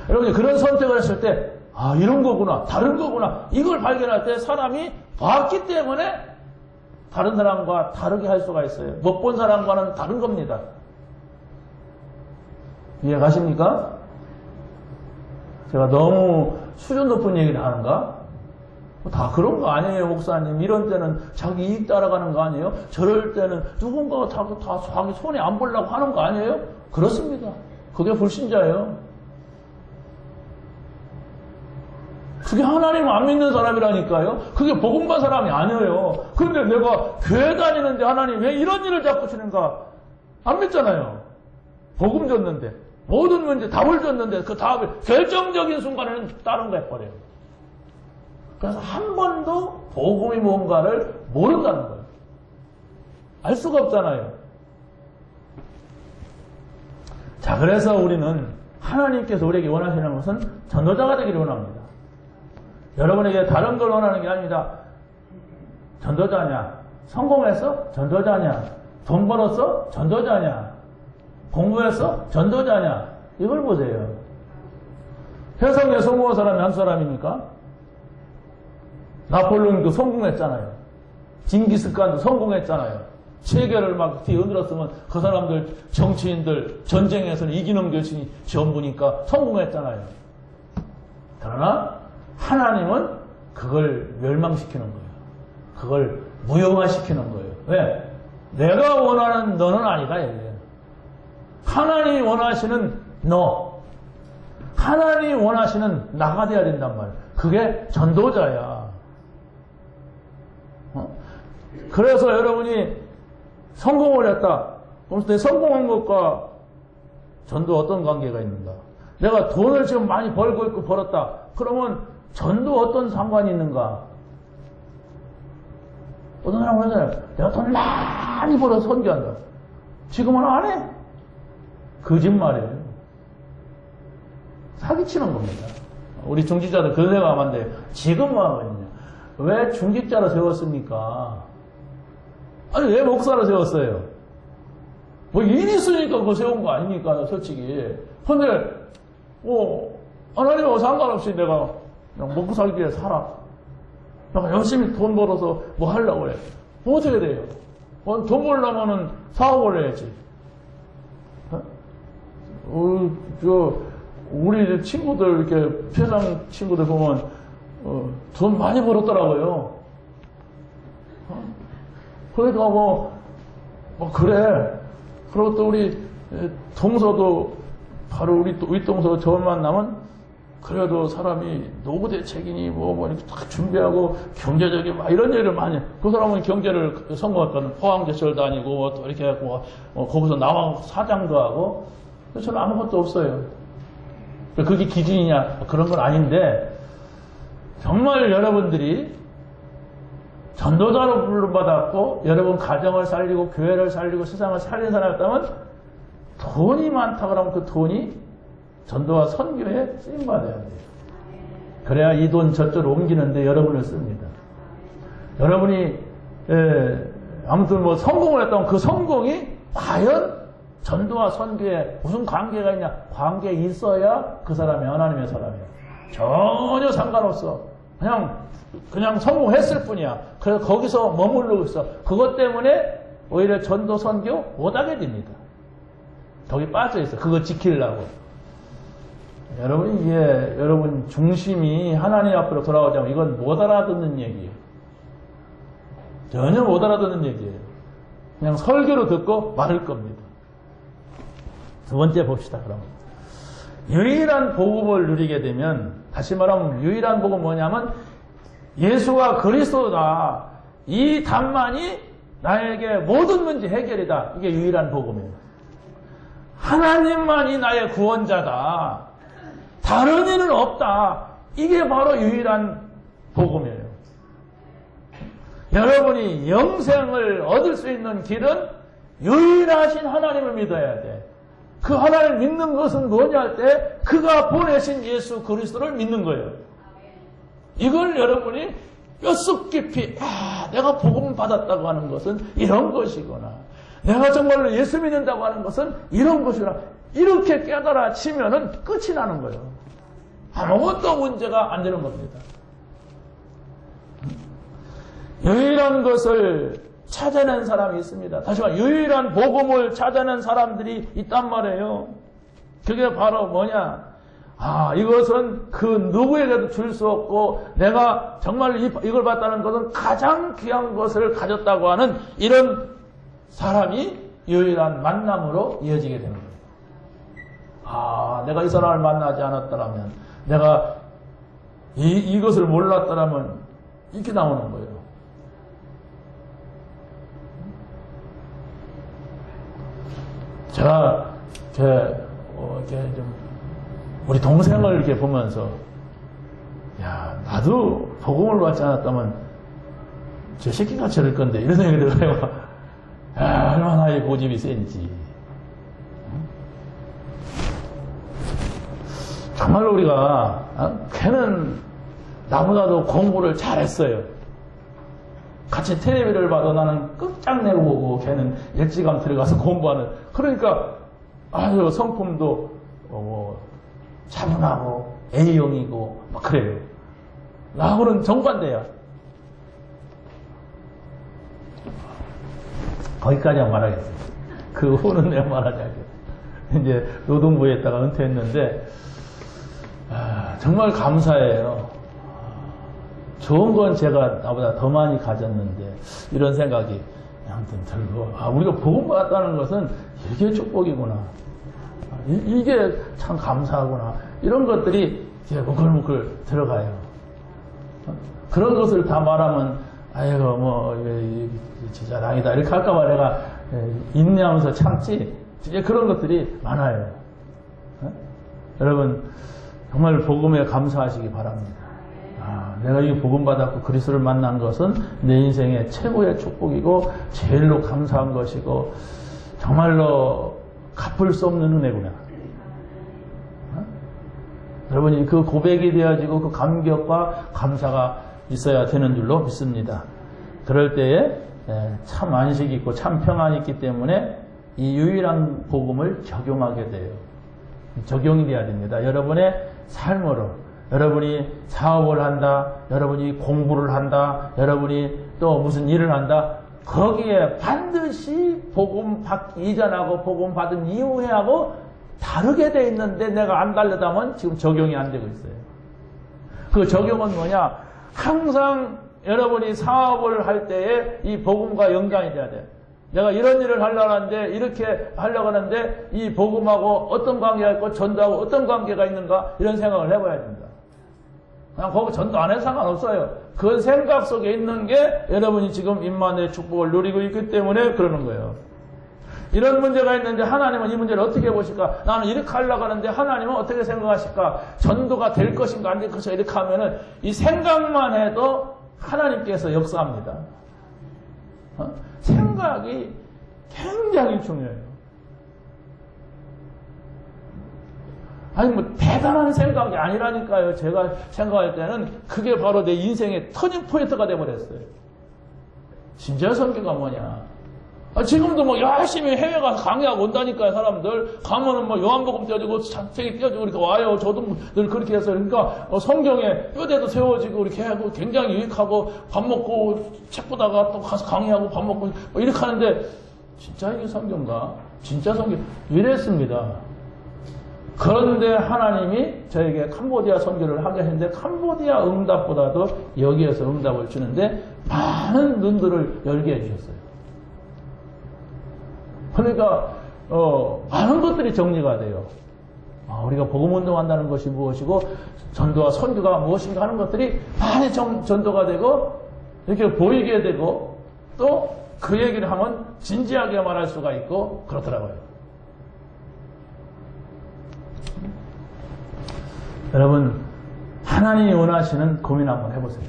여러분이 그런 선택을 했을 때 이런 거구나. 다른 거구나. 이걸 발견할 때 사람이 봤기 때문에 다른 사람과 다르게 할 수가 있어요. 못 본 사람과는 다른 겁니다. 이해 가십니까? 제가 너무 수준 높은 얘기를 하는가? 다 그런 거 아니에요, 목사님. 이런 때는 자기 이익 따라가는 거 아니에요? 저럴 때는 누군가가 다 자기 손에 안 보려고 하는 거 아니에요? 그렇습니다. 그게 불신자예요. 그게 하나님 안 믿는 사람이라니까요. 그게 복음받은 사람이 아니에요. 그런데 내가 교회 다니는데 하나님 왜 이런 일을 자꾸 주는가? 안 믿잖아요. 복음 줬는데. 모든 문제 답을 줬는데 그 답을 결정적인 순간에는 다른 거 해버려요. 그래서 한 번도 복음이 뭔가를 모른다는 거예요. 알 수가 없잖아요. 자, 그래서 우리는 하나님께서 우리에게 원하시는 것은 전도자가 되기를 원합니다. 여러분에게 다른 걸 원하는 게 아닙니다. 전도자냐? 성공해서 전도자냐? 돈 벌어서 전도자냐? 공부해서 전도자냐? 이걸 보세요. 해성에 성공한 사람이 한 사람입니까? 나폴레옹도 성공했잖아요. 징기스칸도 성공했잖아요. 세계를 막 뒤흔들었으면 그 사람들 정치인들 전쟁에서는 이기는 것이 전부니까 성공했잖아요. 그러나 하나님은 그걸 멸망시키는 거예요. 그걸 무용화시키는 거예요. 왜? 내가 원하는 너는 아니다. 이게. 하나님이 원하시는 너, 하나님이 원하시는 나가 돼야 된단 말이에요. 그게 전도자야. 그래서 여러분이 성공을 했다. 그럼 내 성공한 것과 전도 어떤 관계가 있는가? 내가 돈을 지금 많이 벌고 있고 벌었다. 그러면 전도 어떤 상관이 있는가? 어떤 사람은 하잖아요. 내가 돈 많이 벌어서 선교한다. 지금은 안 해. 거짓말이에요. 사기치는 겁니다. 우리 중직자들 그런 생각하면 안 돼요. 지금 하거든요. 왜 중직자로 세웠습니까? 아니, 왜 목사로 세웠어요? 뭐 일이 있으니까 그거 세운 거 아닙니까? 솔직히. 근데, 하나님하고 상관없이 내가 그냥 먹고 살기 위해 살아. 내가 열심히 돈 벌어서 뭐 하려고 해. 뭐 어떻게 돼요? 돈 벌려면은 사업을 해야지. 우리 친구들, 이렇게, 세상 친구들 보면, 돈 많이 벌었더라고요. 그러니까 그래. 그리고 또 우리 동서도, 바로 우리 윗동서 저 만나면, 그래도 사람이 노후대책이니 이렇게 딱 준비하고 경제적인 이런 얘기를 많이 해. 그 사람은 경제를 성공했거든. 포항제철 다니고 또 이렇게 하고 거기서 나와 사장도 하고. 저는 아무것도 없어요. 그게 기준이냐? 그런 건 아닌데, 정말 여러분들이 전도자로 부름받았고, 여러분 가정을 살리고, 교회를 살리고, 세상을 살리는 사람이었다면, 돈이 많다 그러면 그 돈이 전도와 선교에 쓰임받아야 돼요. 그래야 이 돈 저쪽으로 옮기는데 여러분을 씁니다. 여러분이, 아무튼 성공을 했다면 그 성공이 과연 전도와 선교에 무슨 관계가 있냐? 관계 있어야 그 사람이 하나님의 사람이야. 전혀 상관없어. 그냥 성공했을 뿐이야. 그래서 거기서 머무르고 있어. 그것 때문에 오히려 전도 선교 못하게 됩니다. 거기 빠져 있어. 그거 지키려고. 여러분이 여러분 중심이 하나님 앞으로 돌아오자면 이건 못 알아듣는 얘기예요. 전혀 못 알아듣는 얘기예요. 그냥 설교로 듣고 말을 겁니다. 두 번째 봅시다. 그럼 유일한 복음을 누리게 되면, 다시 말하면 유일한 복음은 뭐냐면 예수가 그리스도다. 이 답만이 나에게 모든 문제 해결이다. 이게 유일한 복음이에요. 하나님만이 나의 구원자다. 다른 일은 없다. 이게 바로 유일한 복음이에요. 여러분이 영생을 얻을 수 있는 길은 유일하신 하나님을 믿어야 돼. 그 하나님을 믿는 것은 뭐냐 할 때 그가 보내신 예수 그리스도를 믿는 거예요. 이걸 여러분이 뼛속 깊이 내가 복음 받았다고 하는 것은 이런 것이구나. 내가 정말로 예수 믿는다고 하는 것은 이런 것이구나. 이렇게 깨달아 치면은 끝이 나는 거예요. 아무것도 문제가 안 되는 겁니다. 유일한 것을 찾아낸 사람이 있습니다. 다시 말해 유일한 복음을 찾아낸 사람들이 있단 말이에요. 그게 바로 뭐냐? 이것은 그 누구에게도 줄 수 없고 내가 정말 이걸 봤다는 것은 가장 귀한 것을 가졌다고 하는 이런 사람이 유일한 만남으로 이어지게 되는 거예요. 내가 이 사람을 만나지 않았더라면, 내가 이것을 몰랐더라면 이렇게 나오는 거예요. 제가 이렇게 좀 우리 동생을 이렇게 보면서 나도 복음을 받지 않았다면 저 새끼가 저럴 건데 이런 생각이 들어요. 얼마나 이 고집이 센지. 정말 우리가 걔는 나보다도 공부를 잘했어요. 같이 텔레비를 봐도 나는 끝장내고 보고 걔는 일찌감 들어가서 공부하는. 그러니까 성품도 차분하고 A형이고 막 그래요. 나하고는 정반대야. 거기까지만 말하겠어요. 그 후는 내가 말하지 않겠어요. 이제 노동부에 있다가 은퇴했는데 정말 감사해요. 좋은 건 제가 나보다 더 많이 가졌는데 이런 생각이 아무튼 들고 우리가 복음 받았다는 것은 이게 축복이구나. 이게 참 감사하구나. 이런 것들이 이렇게 무글무글 들어가요. 그런 것을 다 말하면 제자랑이다 이렇게 할까봐 내가 인내하면서 참지. 이제 그런 것들이 많아요. 여러분 정말 복음에 감사하시기 바랍니다. 내가 이 복음 받았고 그리스도를 만난 것은 내 인생의 최고의 축복이고 제일로 감사한 것이고 정말로 갚을 수 없는 은혜구나. 여러분이 그 고백이 되어지고 그 감격과 감사가 있어야 되는 줄로 믿습니다. 그럴 때에 참 안식이 있고 참 평안이 있기 때문에 이 유일한 복음을 적용하게 돼요. 적용이 돼야 됩니다. 여러분의 삶으로. 여러분이 사업을 한다, 여러분이 공부를 한다, 여러분이 또 무슨 일을 한다. 거기에 반드시 복음 받기 이전하고 복음 받은 이후에 하고 다르게 돼 있는데 내가 안 달려다면 지금 적용이 안 되고 있어요. 그 적용은 뭐냐? 항상 여러분이 사업을 할 때에 이 복음과 연관이 돼야 돼요. 내가 이런 일을 하려고 하는데 이렇게 하려고 하는데 이 복음하고 어떤 관계가 있고 전도하고 어떤 관계가 있는가 이런 생각을 해봐야 된다. 그냥 거기 전도 안 해도 상관없어요. 그 생각 속에 있는 게 여러분이 지금 임마누엘 축복을 누리고 있기 때문에 그러는 거예요. 이런 문제가 있는데 하나님은 이 문제를 어떻게 보실까? 나는 이렇게 하려고 하는데 하나님은 어떻게 생각하실까? 전도가 될 것인가 안 될 것인가 이렇게 하면은 이 생각만 해도 하나님께서 역사합니다. 생각이 굉장히 중요해요. 대단한 생각이 아니라니까요. 제가 생각할 때는 그게 바로 내 인생의 터닝 포인트가 돼버렸어요. 진짜 성경가 뭐냐? 지금도 뭐 열심히 해외 가서 강의하고 온다니까요, 사람들. 가면은 뭐 요한복음 띄워주고, 창세기 띄워주고, 이렇게 와요. 저도 늘 그렇게 했어요. 그러니까 성경에 뼈대도 세워지고, 이렇게 하고, 굉장히 유익하고, 밥 먹고, 책 보다가 또 가서 강의하고, 밥 먹고, 뭐 이렇게 하는데, 진짜 이게 성경가? 진짜 성경? 이랬습니다. 그런데 하나님이 저에게 캄보디아 선교를 하게 했는데, 캄보디아 응답보다도 여기에서 응답을 주는데, 많은 눈들을 열게 해주셨어요. 그러니까 많은 것들이 정리가 돼요. 우리가 복음운동 한다는 것이 무엇이고 전도와 선교가 무엇인가 하는 것들이 많이 전도가 되고 이렇게 보이게 되고 또 그 얘기를 하면 진지하게 말할 수가 있고 그렇더라고요. 여러분, 하나님이 원하시는 고민 한번 해보세요.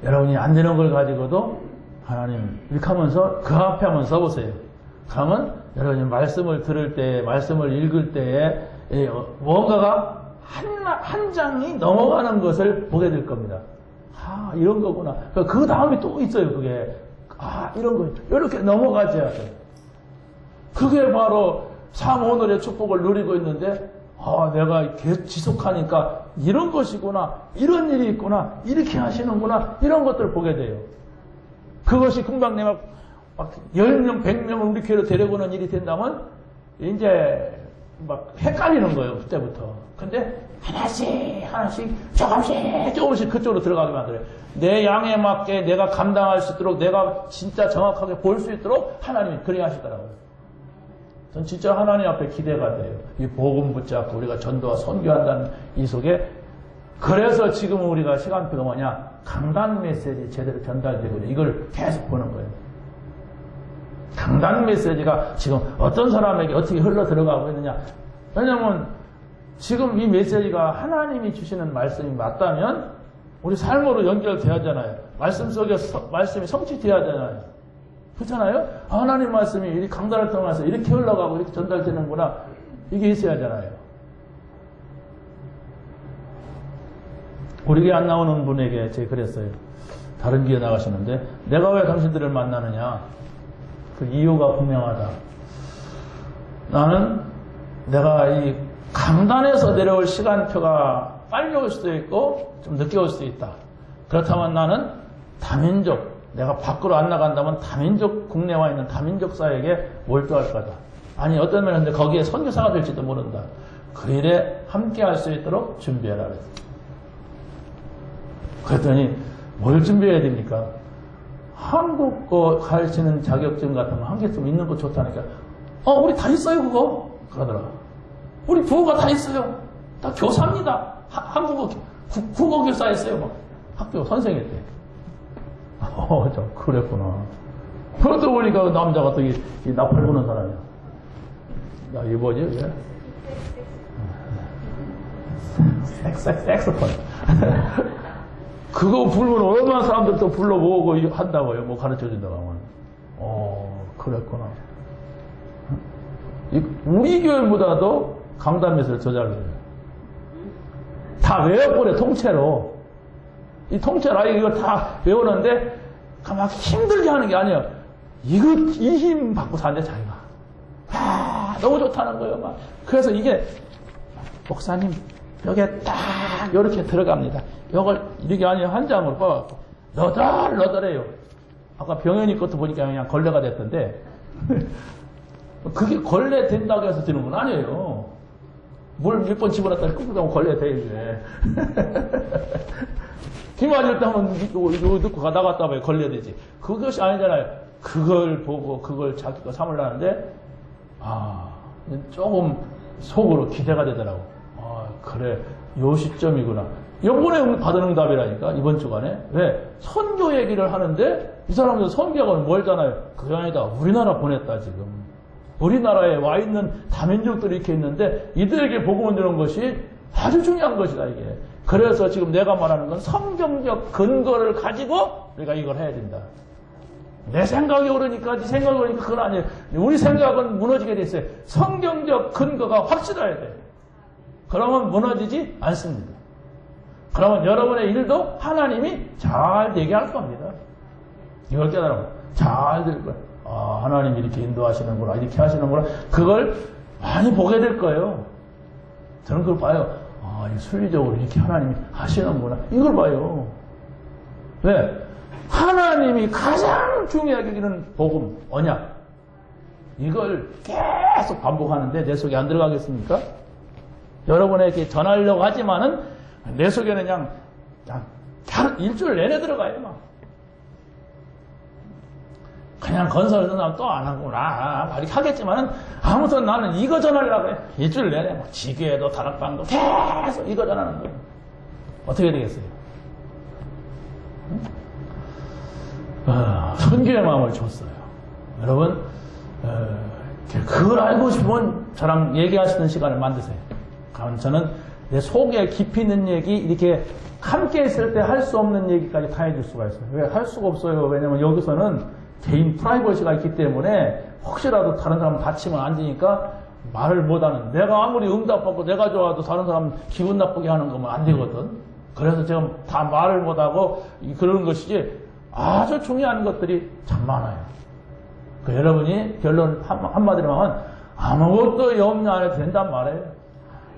여러분이 안 되는 걸 가지고도 하나님 이렇게 하면서 그 앞에 한번 써보세요. 그러면 여러분이 말씀을 들을 때, 말씀을 읽을 때에 뭔가가 한 장이 넘어가는 것을 보게 될 겁니다. 이런 거구나. 그 다음이 또 있어요. 그게 이런 거 이렇게 넘어가져야 돼요. 그게 바로 삶 오늘의 축복을 누리고 있는데 내가 계속 지속하니까 이런 것이구나, 이런 일이 있구나, 이렇게 하시는구나, 이런 것들을 보게 돼요. 그것이 금방 내가 10명, 100명을 우리 교회로 데려오는 일이 된다면 이제 막 헷갈리는 거예요. 그때부터. 근데 하나씩 조금씩 그쪽으로 들어가게 만들어요. 내 양에 맞게 내가 감당할 수 있도록 내가 진짜 정확하게 볼 수 있도록 하나님이 그리 하시더라고요. 전 진짜 하나님 앞에 기대가 돼요. 이 복음 붙잡고 우리가 전도와 선교한다는 이 속에. 그래서 지금 우리가 시간표가 뭐냐? 강단 메시지 제대로 전달되고 이걸 계속 보는 거예요. 강단 메시지가 지금 어떤 사람에게 어떻게 흘러 들어가고 있느냐. 왜냐하면 지금 이 메시지가 하나님이 주시는 말씀이 맞다면 우리 삶으로 연결돼야 하잖아요. 말씀 속에 말씀이 성취돼야 하잖아요. 그렇잖아요? 하나님 말씀이 이 강단을 통해서 이렇게 흘러가고 이렇게 전달되는구나. 이게 있어야 하잖아요. 우리 교회 안 나오는 분에게 제가 그랬어요. 다른 교회 나가시는데 내가 왜 당신들을 만나느냐. 그 이유가 분명하다. 나는 내가 이 강단에서 내려올 시간표가 빨리 올 수도 있고 좀 늦게 올 수도 있다. 그렇다면 나는 다민족, 내가 밖으로 안 나간다면 다민족, 국내와 있는 다민족 사회에게 몰두할 거다. 아니 어떤 면은 거기에 선교사가 될지도 모른다. 그 일에 함께 할 수 있도록 준비해라 그랬어요. 그랬더니 뭘 준비해야 됩니까? 한국어 가르치는 자격증 같은 거 한 개쯤 있는 거 좋다니까. 우리 다 있어요 그거. 그러더라. 우리 부모가 다 있어요. 다 교사입니다. 한국어 국어교사 했어요. 뭐. 학교 선생일 때. 그랬구나. 그러다 보니까 남자가 또 이 나팔 부는 사람이야. 이 뭐지? 색소폰. 그거 부르면 얼마나 사람들 또 불러 모으고 한다고요. 뭐 가르쳐 준다고 하면. 그랬구나. 우리 교회보다도 강단에서 저작을 해요. 다 외워버려, 통째로. 이 통째로 이걸 다 외우는데, 막 힘들게 하는 게 아니에요. 이 힘 받고 사는데 자기가. 너무 좋다는 거예요, 막. 그래서 이게, 목사님, 벽에 딱, 요렇게 들어갑니다. 이걸, 이렇게 아니에요. 한 장으로 뽑아갖고. 너덜너덜해요. 아까 병현이 것도 보니까 그냥 걸레가 됐던데, 그게 걸레 된다고 해서 되는 건 아니에요. 물 몇 번 집어넣었다가 꾹꾹 하면 걸레 돼, 이제. 비 맞을 때 하면 이거 넣고 나갔다 봐요. 걸레 되지. 그것이 아니잖아요. 그걸 보고 그걸 자기 거 삼으려는데, 조금 속으로 기대가 되더라고. 그래. 요 시점이구나. 요번에 받은 응답이라니까, 이번 주간에. 왜? 선교 얘기를 하는데, 이 사람들 선교하고는 멀잖아요. 그게 아니다. 우리나라 보냈다, 지금. 우리나라에 와 있는 다민족들이 이렇게 있는데, 이들에게 복음을 주는 것이 아주 중요한 것이다, 이게. 그래서 지금 내가 말하는 건 성경적 근거를 가지고 우리가 이걸 해야 된다. 내 생각이 오르니까, 네 생각이 오르니까 그건 아니에요. 우리 생각은 무너지게 돼 있어요. 성경적 근거가 확실해야 돼요. 그러면 무너지지 않습니다. 그러면 여러분의 일도 하나님이 잘 되게 할 겁니다. 이걸 깨달으면. 잘 될 거예요. 아, 하나님이 이렇게 인도하시는구나, 이렇게 하시는구나. 그걸 많이 보게 될 거예요. 저는 그걸 봐요. 아, 순리적으로 이렇게 하나님이 하시는구나. 이걸 봐요. 왜? 하나님이 가장 중요하게 여기는 복음, 언약. 이걸 계속 반복하는데 내 속에 안 들어가겠습니까? 여러분에게 전하려고 하지만은 내 속에는 그냥 일주일 내내 들어가요, 막. 그냥 건설하는 사람 또 안 하구나. 이렇게 하겠지만은, 아무튼 나는 이거 전하려고 해. 일주일 내내, 뭐, 지교에도 다락방도 계속 이거 전하는 거예요. 어떻게 되겠어요? 선교의 마음을 줬어요. 여러분, 그걸 알고 싶으면 저랑 얘기하시는 시간을 만드세요. 그럼 저는 내 속에 깊이 있는 얘기, 이렇게 함께 있을 때 할 수 없는 얘기까지 다 해줄 수가 있어요. 왜? 할 수가 없어요. 왜냐면 여기서는 개인 프라이버시가 있기 때문에 혹시라도 다른 사람 다치면 안 되니까 말을 못하는, 내가 아무리 응답받고 내가 좋아도 다른 사람 기분 나쁘게 하는 거면 안 되거든. 그래서 지금 다 말을 못하고 그러는 것이지, 아주 중요한 것들이 참 많아요. 여러분이 결론 한마디로 하면 아무것도 염려 안 해도 된단 말이에요.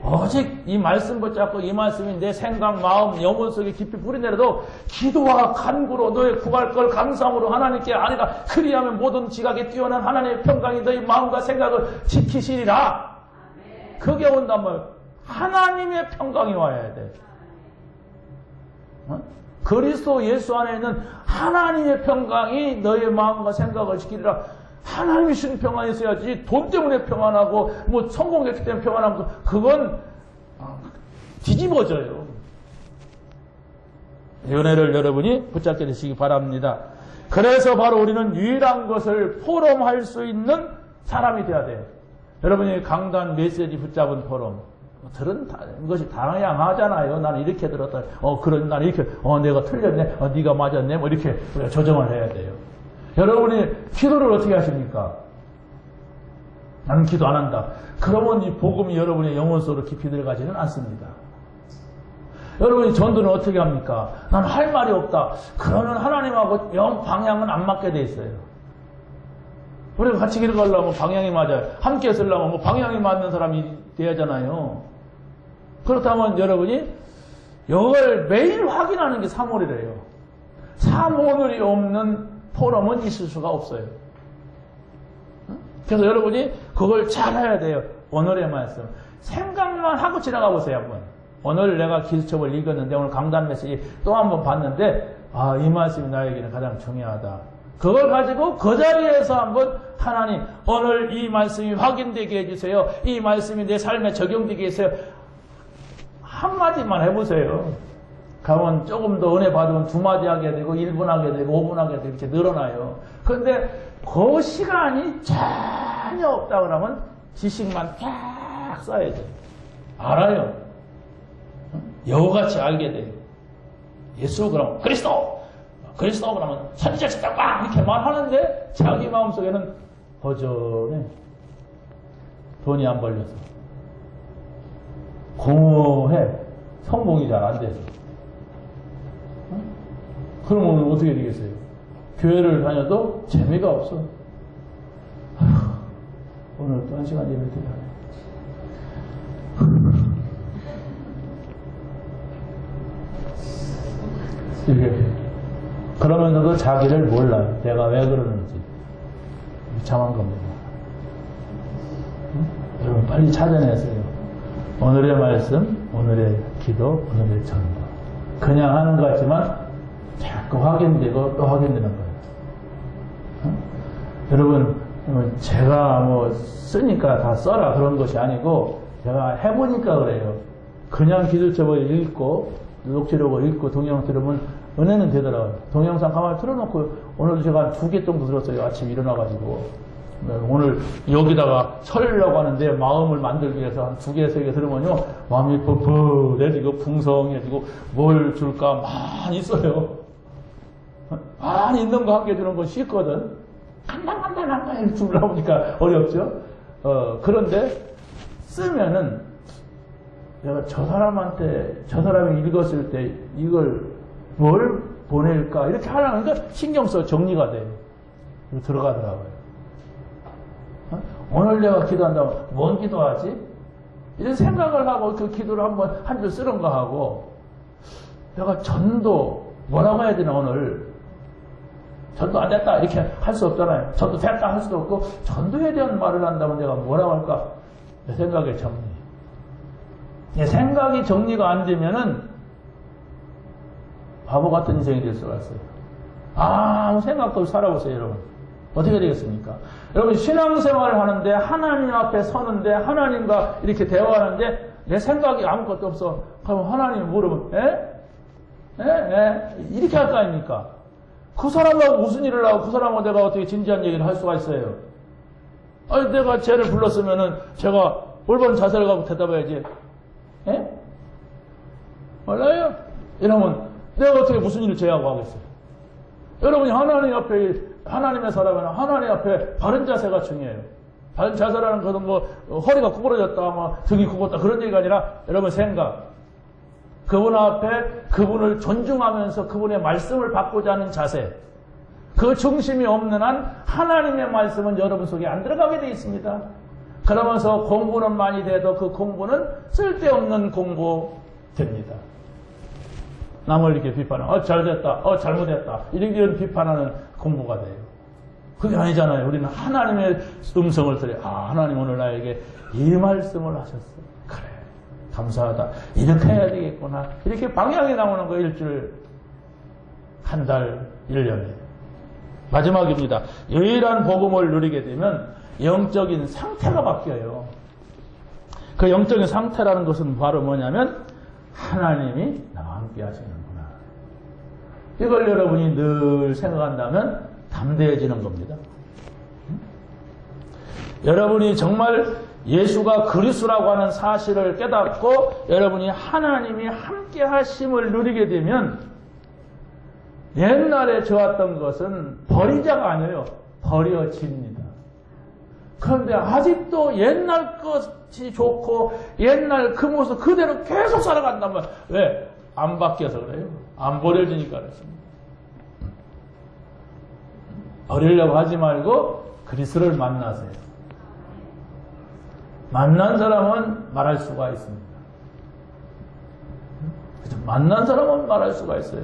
오직 이 말씀 붙잡고 이 말씀이 내 생각, 마음, 영혼 속에 깊이 뿌리내려도 기도와 간구로 너의 구할 걸 감사함으로 하나님께 아니라 그리하면 모든 지각에 뛰어난 하나님의 평강이 너의 마음과 생각을 지키시리라. 그게 온다면 하나님의 평강이 와야 돼. 그리스도 예수 안에 있는 하나님의 평강이 너의 마음과 생각을 지키리라. 하나님이 주신 평안이 있어야지. 돈 때문에 평안하고 뭐 성공했기 때문에 평안하면 그건 뒤집어져요. 이 은혜를 여러분이 붙잡게 되시기 바랍니다. 그래서 바로 우리는 유일한 것을 포럼할 수 있는 사람이 되어야 돼요. 여러분이 강단 메시지 붙잡은 포럼 들은 것이 다양하잖아요. 나는 이렇게 들었다. 그런 나는 이렇게 내가 틀렸네. 네가 맞았네. 뭐 이렇게 우리가 조정을 해야 돼요. 여러분이 기도를 어떻게 하십니까? 나는 기도 안 한다. 그러면 이 복음이 여러분의 영혼 속으로 깊이 들어가지는 않습니다. 여러분이 전도는 어떻게 합니까? 나는 할 말이 없다. 그러면 하나님하고 영 방향은 안 맞게 돼 있어요. 우리가 같이 길을 가려면 방향이 맞아요. 함께 쓰려면 뭐 방향이 맞는 사람이 돼야잖아요. 그렇다면 여러분이 이걸 매일 확인하는 게 사모리래요. 사모리 없는 포럼은 있을 수가 없어요. 그래서 여러분이 그걸 잘 해야 돼요. 오늘의 말씀. 생각만 하고 지나가 보세요, 한번. 오늘 내가 기수첩을 읽었는데, 오늘 강단 메시지 또 한번 봤는데, 이 말씀이 나에게는 가장 중요하다. 그걸 가지고 그 자리에서 한번 하나님, 오늘 이 말씀이 확인되게 해주세요. 이 말씀이 내 삶에 적용되게 해주세요. 한마디만 해보세요. 가면 조금 더 은혜 받으면 2마디 하게 되고 1분 하게 되고 5분 하게 되고 이렇게 늘어나요. 그런데 그 시간이 전혀 없다 그러면 지식만 쫙 쌓여야 돼요. 알아요. 여우같이 알게 돼요. 예수 그러면 그리스도 그러면 선지자 직접 막 이렇게 말하는데 자기 마음속에는 허전해. 돈이 안 벌려서 공허해. 성공이 잘 안 돼서. 그러면 어떻게 되겠어요? 교회를 다녀도 재미가 없어. 오늘 또 1시간 예배 드려야 돼. 이게 그러면서도 자기를 몰라요. 내가 왜 그러는지. 비참한 겁니다. 여러분 빨리 찾아내세요. 오늘의 말씀, 오늘의 기도, 오늘의 전도. 그냥 하는 것 같지만 자꾸 확인되고 또 확인되는 거예요. 여러분, 제가 뭐 쓰니까 다 써라 그런 것이 아니고 제가 해보니까 그래요. 그냥 기도첩을 읽고 녹취록을 읽고 동영상 들으면 은혜는 되더라고요. 동영상 가만히 틀어놓고 오늘도 제가 한 2개 정도 들었어요. 아침에 일어나가지고. 오늘 여기다가 설려고 하는데 마음을 만들기 위해서 한 2개, 3개 들으면요. 마음이 뻐뻐해지고 풍성해지고 뭘 줄까 많이 있어요. 많이 있는 거 함께 주는 건 쉽거든. 간단한 거 주려고 보니까 어렵죠. 그런데 쓰면은 내가 저 사람이 읽었을 때 이걸 뭘 보낼까 이렇게 하려니까 신경 써 정리가 돼요. 들어가더라고요. 오늘 내가 기도한다고 뭔 기도하지? 이런 생각을 하고 그 기도를 한 줄 쓰는 거 하고, 내가 전도 뭐라고 해야 되나 오늘 전도 안 됐다 이렇게 할 수 없잖아요. 전도 됐다 할 수도 없고, 전도에 대한 말을 한다면 내가 뭐라고 할까? 내 생각의 정리. 내 생각이 정리가 안 되면은 바보 같은 인생이 될 수가 있어요. 아무 생각도 없이 살아보세요, 여러분. 어떻게 되겠습니까? 여러분, 신앙생활을 하는데, 하나님 앞에 서는데, 하나님과 이렇게 대화하는데, 내 생각이 아무것도 없어. 그럼 하나님 물으면, 이렇게 할 거 아닙니까? 그 사람하고 무슨 일을 하고, 그 사람하고 내가 어떻게 진지한 얘기를 할 수가 있어요? 아니, 내가 쟤를 불렀으면은, 제가 올바른 자세를 갖고 대답해야지. 몰라요? 이러면, 내가 어떻게 무슨 일을 쟤하고 하겠어요? 여러분이 하나님 앞에, 하나님의 사람은 하나님 앞에 바른 자세가 중요해요. 바른 자세라는 것은 허리가 구부러졌다, 등이 굽었다, 그런 얘기가 아니라, 여러분 생각. 그분 앞에 그분을 존중하면서 그분의 말씀을 받고자 하는 자세. 그 중심이 없는 한 하나님의 말씀은 여러분 속에 안 들어가게 되어 있습니다. 그러면서 공부는 많이 돼도 그 공부는 쓸데없는 공부 됩니다. 남을 이렇게 비판하고, 잘됐다, 잘못했다, 이런 비판하는 공부가 돼요. 그게 아니잖아요. 우리는 하나님의 음성을 들어요. 하나님 오늘 나에게 이 말씀을 하셨어. 그래, 감사하다. 이렇게 해야 되겠구나. 이렇게 방향이 나오는 거 일주일, 한 달, 1년에. 마지막입니다. 유일한 복음을 누리게 되면 영적인 상태가 바뀌어요. 그 영적인 상태라는 것은 바로 뭐냐면 하나님이 나와 함께 하시는구나. 이걸 여러분이 늘 생각한다면 담대해지는 겁니다. 여러분이 정말 예수가 그리스도라고 하는 사실을 깨닫고 여러분이 하나님이 함께 하심을 누리게 되면 옛날에 좋았던 것은 버리자가 아니에요. 버려집니다. 그런데 아직도 옛날 것이 좋고 옛날 그 모습 그대로 계속 살아간다면 왜? 안 바뀌어서 그래요. 안 버려지니까 그렇습니다. 버리려고 하지 말고 그리스도를 만나세요. 만난 사람은 말할 수가 있습니다. 만난 사람은 말할 수가 있어요.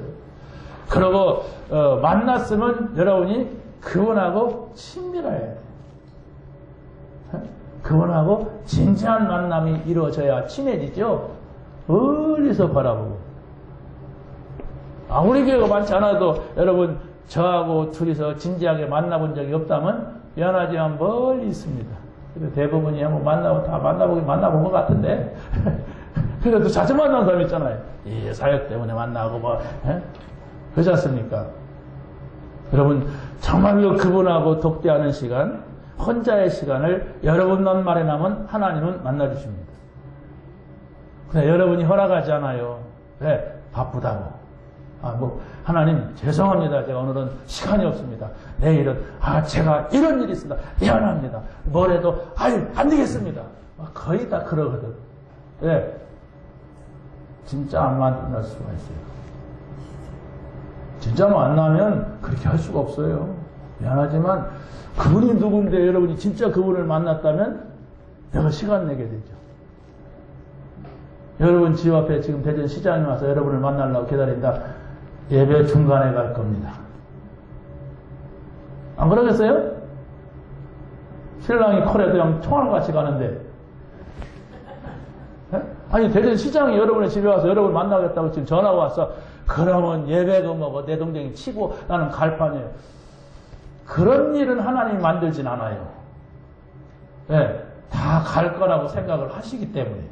그리고 만났으면 여러분이 그분하고 친밀해야 돼요. 그분하고 진지한 만남이 이루어져야 친해지죠. 멀리서 바라보고. 아무리 교회가 많지 않아도 여러분 저하고 둘이서 진지하게 만나본 적이 없다면 미안하지만 멀리 있습니다. 그래서 대부분이 한번 만나본 것 같은데 그래도 자주 만난 사람 있잖아요. 이 사역 때문에 만나고 그렇지 않습니까? 여러분 정말로 그분하고 독대하는 시간, 혼자의 시간을 여러분만 마련하면 하나님은 만나주십니다. 근데 여러분이 허락하지 않아요. 왜? 바쁘다고. 하나님 죄송합니다. 제가 오늘은 시간이 없습니다. 내일은 제가 이런 일이 있습니다. 미안합니다. 뭐래도 안 되겠습니다. 거의 다 그러거든. 왜? 진짜 안 만날 수가 있어요. 진짜 만나면 그렇게 할 수가 없어요. 미안하지만 그분이 누군데 여러분이 진짜 그분을 만났다면 내가 시간 내게 되죠. 여러분 집 앞에 지금 대전 시장에 와서 여러분을 만나려고 기다린다. 예배 중간에 갈 겁니다. 안 그러겠어요? 신랑이 코레도형 총알같이 가는데 아니 대전 시장에 여러분의 집에 와서 여러분 만나겠다고 지금 전화가 왔어. 그러면 예배가 뭐고 내 동생이 치고 나는 갈 판이에요. 그런 일은 하나님이 만들진 않아요. 네, 다 갈 거라고 생각을 하시기 때문에.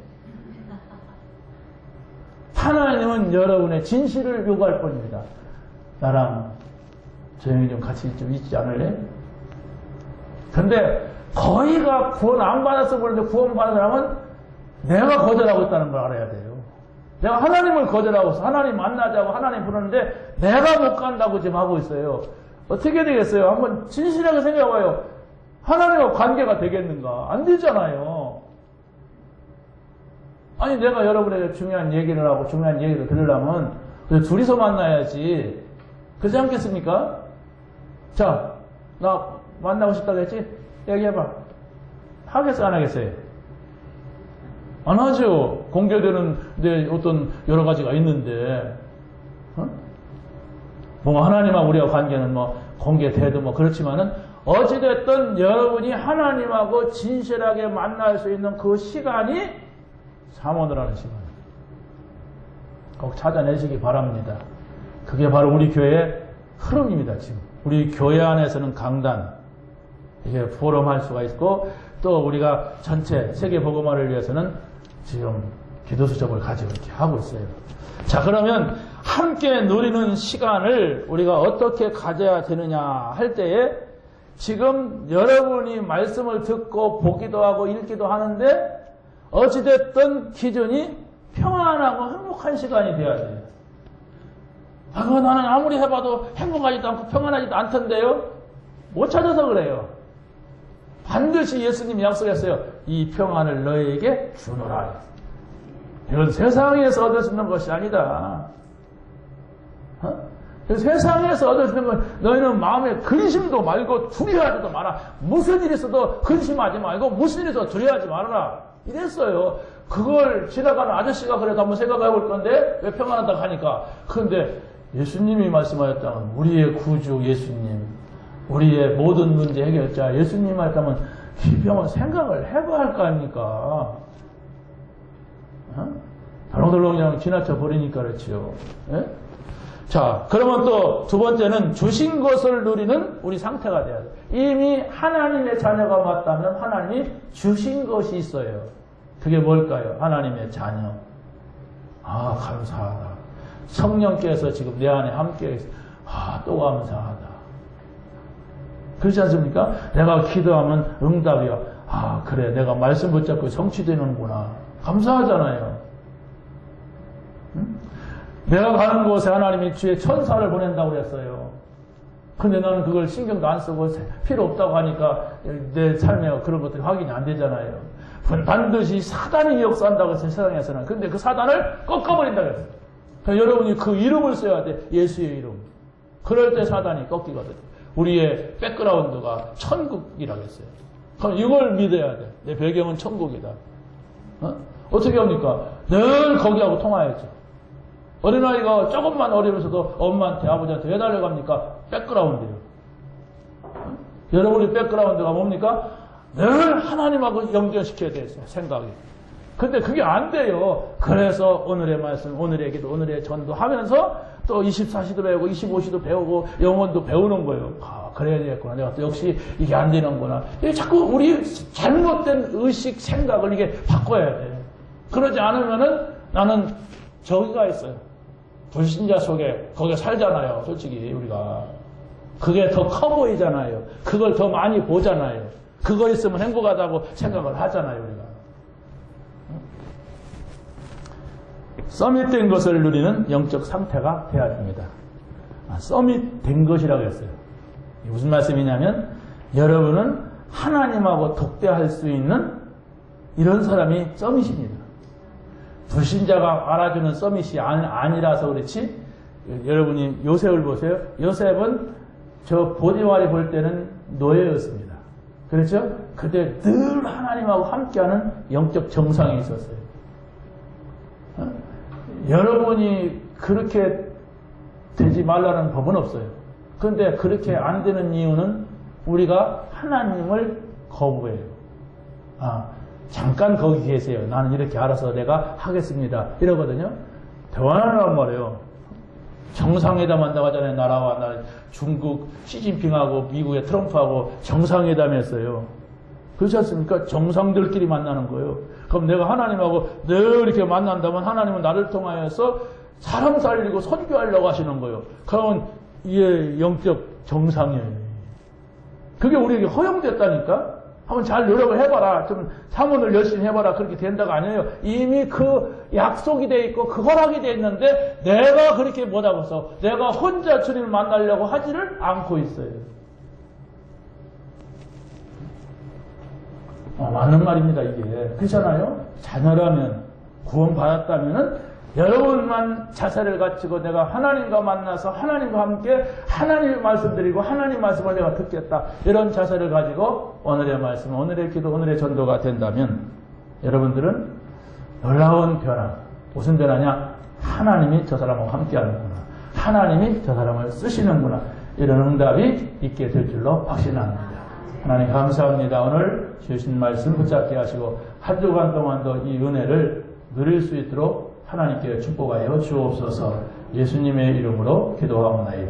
하나님은 여러분의 진실을 요구할 뿐입니다. 나랑 조용히 좀 같이 좀 있지 않을래? 근데 거의가 구원 안 받아서 그런데 구원 받은 사람은 내가 거절하고 있다는 걸 알아야 돼요. 내가 하나님을 거절하고 하나님 만나자고 하나님 부르는데 내가 못 간다고 지금 하고 있어요. 어떻게 되겠어요? 한번 진실하게 생각해봐요. 하나님과 관계가 되겠는가? 안 되잖아요. 아니 내가 여러분에게 중요한 얘기를 하고 중요한 얘기를 들으려면 둘이서 만나야지. 그렇지 않겠습니까? 자, 나 만나고 싶다고 했지? 얘기해봐. 하겠어, 안 하겠어요? 안 하죠. 공개되는 데 어떤 여러 가지가 있는데, 뭐 하나님하고 우리와 관계는 뭐 공개돼도 뭐 그렇지만은 어찌됐든 여러분이 하나님하고 진실하게 만날 수 있는 그 시간이 삼원을 하는 시간입니다. 꼭 찾아내시기 바랍니다. 그게 바로 우리 교회의 흐름입니다. 지금 우리 교회 안에서는 강단, 이게 포럼할 수가 있고, 또 우리가 전체 세계 복음화를 위해서는 지금 기도수첩을 가지고 이렇게 하고 있어요. 자, 그러면 함께 누리는 시간을 우리가 어떻게 가져야 되느냐 할 때에, 지금 여러분이 말씀을 듣고 보기도 하고 읽기도 하는데 어찌됐든 기준이 평안하고 행복한 시간이 돼야 돼요. 아, 그거 나는 아무리 해봐도 행복하지도 않고 평안하지도 않던데요? 못 찾아서 그래요. 반드시 예수님이 약속했어요. 이 평안을 너희에게 주노라. 이건 세상에서 얻을 수 있는 것이 아니다. 세상에서 얻을 수 있는 건 너희는 마음에 근심도 말고 두려워하지도 마라. 무슨 일이 있어도 근심하지 말고 무슨 일이 있어도 두려워하지 말아라. 이랬어요. 그걸 지나가는 아저씨가 그래도 한번 생각해 볼 건데 왜 평안하다고 하니까. 그런데 예수님이 말씀하셨다면 우리의 구주 예수님, 우리의 모든 문제 해결자 예수님이 말했다면 기병은 생각을 해봐야 할 거 아닙니까? 덜렁덜렁 그냥 지나쳐 버리니까 그렇지요. 예? 자, 그러면 또 두 번째는 주신 것을 누리는 우리 상태가 돼야 돼요. 이미 하나님의 자녀가 맞다면 하나님이 주신 것이 있어요. 그게 뭘까요? 하나님의 자녀. 아, 감사하다. 성령께서 지금 내 안에 함께 있어요. 아, 또 감사하다. 그렇지 않습니까? 내가 기도하면 응답이야. 아, 그래. 내가 말씀 붙잡고 성취되는구나. 감사하잖아요. 응? 내가 가는 곳에 하나님이 주의 천사를 보낸다고 그랬어요. 근데 나는 그걸 신경도 안 쓰고 필요 없다고 하니까 내 삶에 그런 것들이 확인이 안 되잖아요. 반드시 사단이 역사한다고 했어요, 세상에서는. 근데 그 사단을 꺾어버린다고 했어요. 그러니까 여러분이 그 이름을 써야 돼. 예수의 이름. 그럴 때 사단이 꺾이거든. 우리의 백그라운드가 천국이라고 했어요. 그럼 이걸 믿어야 돼. 내 배경은 천국이다. 어떻게 합니까? 늘 거기하고 통화했죠. 어린아이가 조금만 어리면서도 엄마한테 아버지한테 왜 달려갑니까? 백그라운드예요. 여러분의 백그라운드가 뭡니까? 늘 하나님하고 연결시켜야 돼요. 생각이. 근데 그게 안 돼요. 그래서 오늘의 말씀, 오늘의 기도, 오늘의 전도 하면서 또 24시도 배우고 25시도 배우고 영혼도 배우는 거예요. 아, 그래야 되겠구나. 내가 또 역시 이게 안 되는구나. 이게 자꾸 우리 잘못된 의식, 생각을 이게 바꿔야 돼. 그러지 않으면은 나는 저기가 있어요. 불신자 속에 거기에 살잖아요. 솔직히 우리가. 그게 더 커 보이잖아요. 그걸 더 많이 보잖아요. 그거 있으면 행복하다고 생각을 하잖아요. 우리가. 서밋된 것을 누리는 영적 상태가 되어야 됩니다. 서밋된 것이라고 했어요. 무슨 말씀이냐면 여러분은 하나님하고 독대할 수 있는 이런 사람이 서밋입니다. 불신자가 알아주는 서밋이 아니라서 그렇지. 여러분이 요셉을 보세요. 요셉은 저 보디발이 볼 때는 노예였습니다. 그렇죠? 그때 늘 하나님하고 함께하는 영적 정상에 있었어요. 여러분이 그렇게 되지 말라는 법은 없어요. 그런데 그렇게 안 되는 이유는 우리가 하나님을 거부해요. 잠깐 거기 계세요. 나는 이렇게 알아서 내가 하겠습니다. 이러거든요. 대화하란 말이에요. 정상회담 한다고 하잖아요. 나라와 나라. 중국 시진핑하고 미국의 트럼프하고 정상회담 했어요. 그렇지 않습니까? 정상들끼리 만나는 거예요. 그럼 내가 하나님하고 늘 이렇게 만난다면 하나님은 나를 통하여서 사람 살리고 선교하려고 하시는 거예요. 그러면 이게 영적 정상이에요. 그게 우리에게 허용됐다니까? 한번 잘 노력을 해봐라. 좀 사문을 열심히 해봐라. 그렇게 된다가 아니에요. 이미 그 약속이 돼 있고 그 허락이 돼 있는데 내가 그렇게 못하고 있어. 내가 혼자 주님을 만나려고 하지를 않고 있어요. 맞는 말입니다. 이게. 그렇잖아요. 자녀라면 구원받았다면 여러분만 자세를 갖추고 내가 하나님과 만나서 하나님과 함께 하나님의 말씀드리고 하나님 말씀을 내가 듣겠다. 이런 자세를 가지고 오늘의 말씀, 오늘의 기도, 오늘의 전도가 된다면 여러분들은 놀라운 변화. 무슨 변화냐? 하나님이 저 사람하고 함께 하는구나. 하나님이 저 사람을 쓰시는구나. 이런 응답이 있게 될 줄로 확신합니다. 하나님 감사합니다. 오늘 주신 말씀 붙잡게 하시고 한 주간 동안도 이 은혜를 누릴 수 있도록 하나님께 축복하여 주옵소서. 예수님의 이름으로 기도하옵나이다.